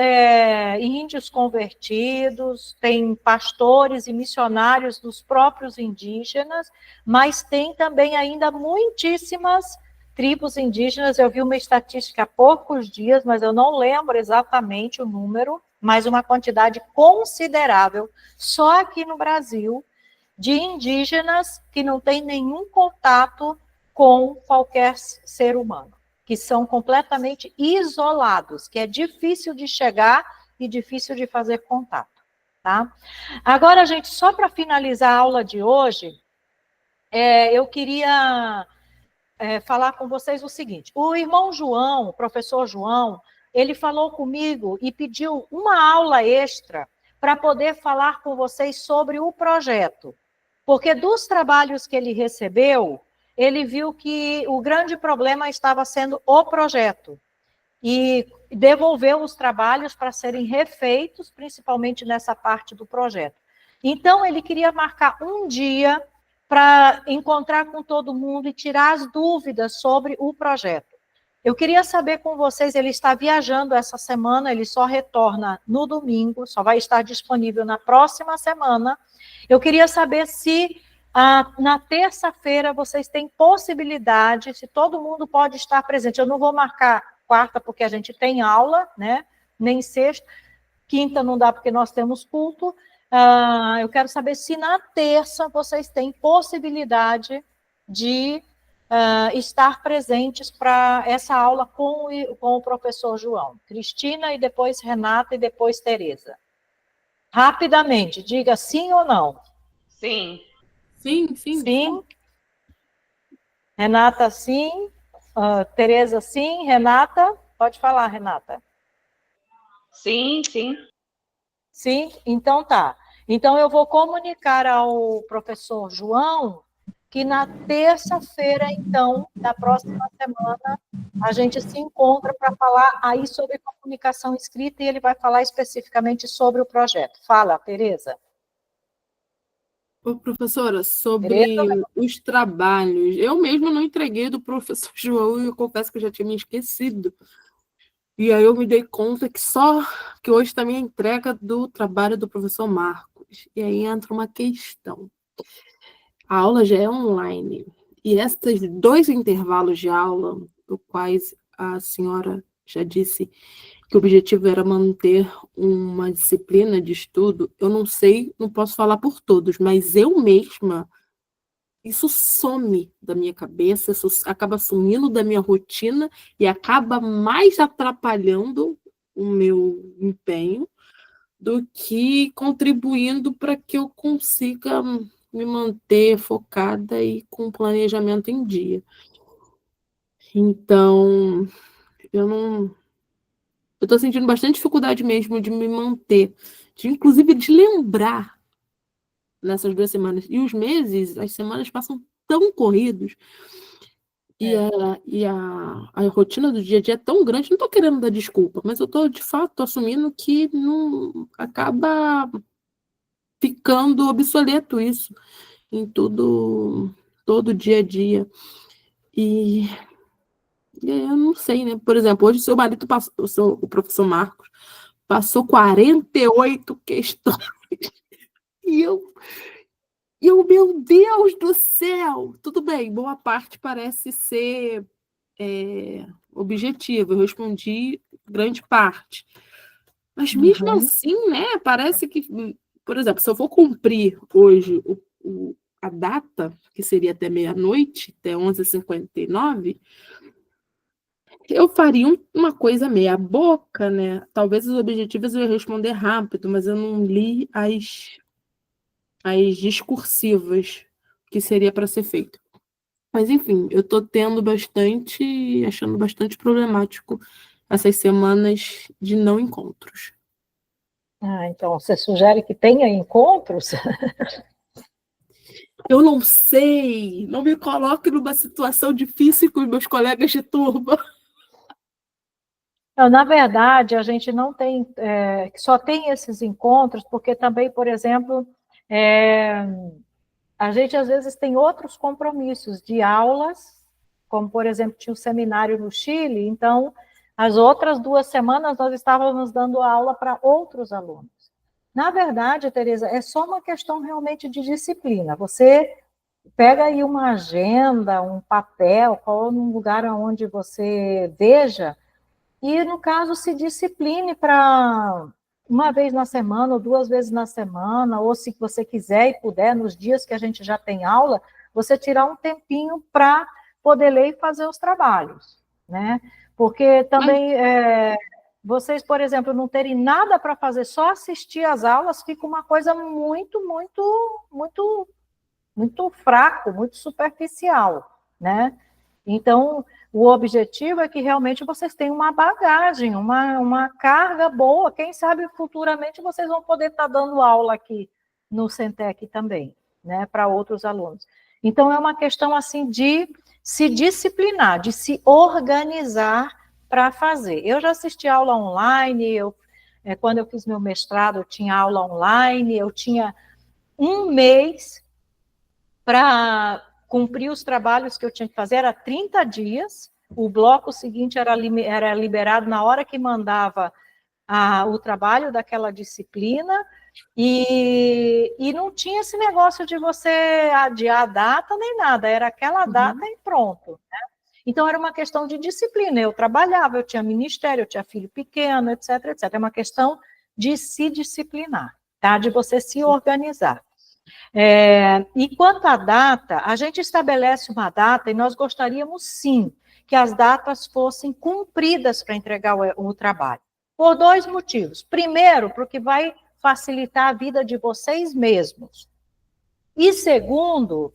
índios convertidos, tem pastores e missionários dos próprios indígenas, mas tem também ainda muitíssimas tribos indígenas. Eu vi uma estatística há poucos dias, mas eu não lembro exatamente o número, mas uma quantidade considerável, só aqui no Brasil, de indígenas que não têm nenhum contato com qualquer ser humano, que são completamente isolados, que é difícil de chegar e difícil de fazer contato, tá? Agora, gente, só para finalizar a aula de hoje, eu queria falar com vocês o seguinte: o irmão João, o professor João, ele falou comigo e pediu uma aula extra para poder falar com vocês sobre o projeto, porque dos trabalhos que ele recebeu, ele viu que o grande problema estava sendo o projeto e devolveu os trabalhos para serem refeitos, principalmente nessa parte do projeto. Então, ele queria marcar um dia para encontrar com todo mundo e tirar as dúvidas sobre o projeto. Eu queria saber com vocês, ele está viajando essa semana, ele só retorna no domingo, só vai estar disponível na próxima semana. Eu queria saber se Na terça-feira, vocês têm possibilidade, se todo mundo pode estar presente. Eu não vou marcar quarta, porque a gente tem aula, né? Nem sexta. Quinta não dá, porque nós temos culto. Eu quero saber se na terça vocês têm possibilidade de estar presentes para essa aula com o professor João. Cristina, e depois Renata, e depois Tereza. Rapidamente, diga sim ou não. Sim. Sim. Sim. Renata, sim. Tereza, sim. Renata, pode falar, Renata. Sim. Sim? Então tá. Então eu vou comunicar ao professor João que na terça-feira, então, da próxima semana, a gente se encontra para falar aí sobre comunicação escrita e ele vai falar especificamente sobre o projeto. Fala, Tereza. Ô, professora, sobre Tereza? os trabalhos, eu mesma não entreguei do professor João e eu confesso que eu já tinha me esquecido. E aí eu me dei conta que hoje também a entrega do trabalho do professor Marcos. E aí entra uma questão. A aula já é online. E esses 2 intervalos de aula, do quais a senhora já disse que o objetivo era manter uma disciplina de estudo, eu não sei, não posso falar por todos, mas eu mesma, isso some da minha cabeça, isso acaba sumindo da minha rotina e acaba mais atrapalhando o meu empenho do que contribuindo para que eu consiga me manter focada e com planejamento em dia. Então, eu estou sentindo bastante dificuldade mesmo de me manter, inclusive de lembrar nessas 2 semanas. E os meses, as semanas passam tão corridos, e a rotina do dia a dia é tão grande, não estou querendo dar desculpa, mas eu estou, de fato, assumindo que não acaba ficando obsoleto isso em todo o dia a dia. E eu não sei, né? Por exemplo, hoje o seu marido passou, o professor Marcos, passou 48 questões. E meu Deus do céu! Tudo bem, boa parte parece ser objetiva, eu respondi grande parte. Mas mesmo assim, né? Parece que, por exemplo, se eu for cumprir hoje a data, que seria até meia-noite, até 11h59, eu faria uma coisa meia boca, né? Talvez os objetivos eu ia responder rápido, mas eu não li as discursivas que seria para ser feito. Mas, enfim, eu estou achando bastante problemático essas semanas de não encontros. Então, você sugere que tenha encontros? Eu não sei, não me coloque numa situação difícil com os meus colegas de turma. Não, na verdade, a gente não tem, só tem esses encontros, porque também, por exemplo, a gente às vezes tem outros compromissos de aulas, como, por exemplo, tinha um seminário no Chile, então, as outras 2 semanas nós estávamos dando aula para outros alunos. Na verdade, Tereza, é só uma questão realmente de disciplina. Você pega aí uma agenda, um papel, coloca num lugar onde você veja, e, no caso, se discipline para 1 vez na semana, ou 2 vezes na semana, ou se você quiser e puder, nos dias que a gente já tem aula, você tirar um tempinho para poder ler e fazer os trabalhos, né? Porque também, vocês, por exemplo, não terem nada para fazer, só assistir às aulas, fica uma coisa muito, muito, muito, muito fraco, muito superficial, né? Então, o objetivo é que realmente vocês tenham uma bagagem, uma carga boa. Quem sabe futuramente vocês vão poder estar dando aula aqui no Centec também, né, para outros alunos. Então, é uma questão assim de se disciplinar, de se organizar para fazer. Eu já assisti aula online, quando eu fiz meu mestrado, eu tinha aula online, eu tinha 1 mês para cumprir os trabalhos que eu tinha que fazer, era 30 dias, o bloco seguinte era liberado na hora que mandava o trabalho daquela disciplina, e não tinha esse negócio de você adiar a data nem nada, era aquela data e pronto, né? Então, era uma questão de disciplina. Eu trabalhava, eu tinha ministério, eu tinha filho pequeno, etc, etc. É uma questão de se disciplinar, tá? De você se organizar. E quanto à data, a gente estabelece uma data e nós gostaríamos, sim, que as datas fossem cumpridas para entregar o trabalho. Por 2 motivos. Primeiro, porque vai facilitar a vida de vocês mesmos. E segundo,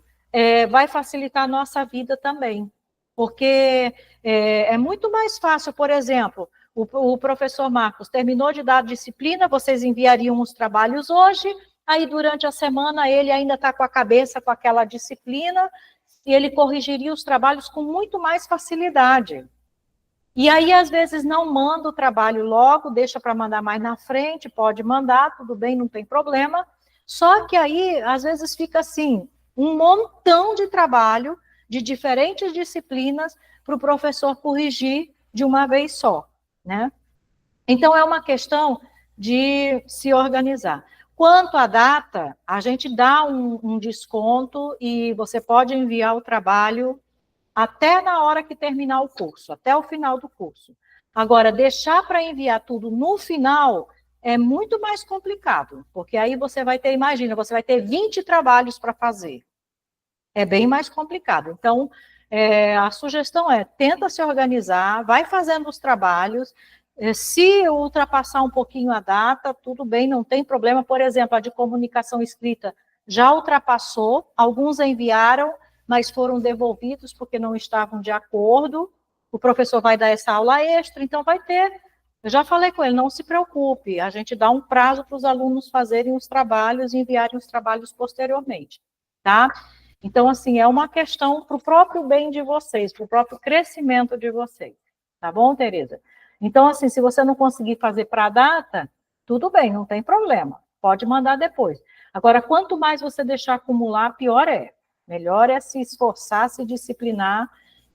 vai facilitar a nossa vida também. Porque é muito mais fácil, por exemplo, o professor Marcos terminou de dar a disciplina, vocês enviariam os trabalhos hoje, aí durante a semana ele ainda está com a cabeça com aquela disciplina, e ele corrigiria os trabalhos com muito mais facilidade. E aí, às vezes, não manda o trabalho logo, deixa para mandar mais na frente, pode mandar, tudo bem, não tem problema. Só que aí, às vezes, fica assim, um montão de trabalho de diferentes disciplinas para o professor corrigir de uma vez só, né? Então, é uma questão de se organizar. Quanto à data, a gente dá um desconto e você pode enviar o trabalho até na hora que terminar o curso, até o final do curso. Agora, deixar para enviar tudo no final é muito mais complicado, porque aí você vai ter, imagina, você vai ter 20 trabalhos para fazer. É bem mais complicado. Então, a sugestão tenta se organizar, vai fazendo os trabalhos, se ultrapassar um pouquinho a data, tudo bem, não tem problema. Por exemplo, a de comunicação escrita já ultrapassou, alguns enviaram, mas foram devolvidos porque não estavam de acordo. O professor vai dar essa aula extra, então vai ter. Eu já falei com ele, não se preocupe, a gente dá um prazo para os alunos fazerem os trabalhos e enviarem os trabalhos posteriormente, tá? Então, assim, é uma questão para o próprio bem de vocês, para o próprio crescimento de vocês, tá bom, Tereza? Então, assim, se você não conseguir fazer para a data, tudo bem, não tem problema, pode mandar depois. Agora, quanto mais você deixar acumular, pior é. Melhor é se esforçar, se disciplinar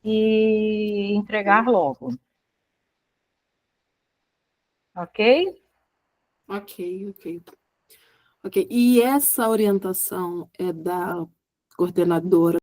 e entregar logo. Ok? Ok. Ok. E essa orientação é da coordenadora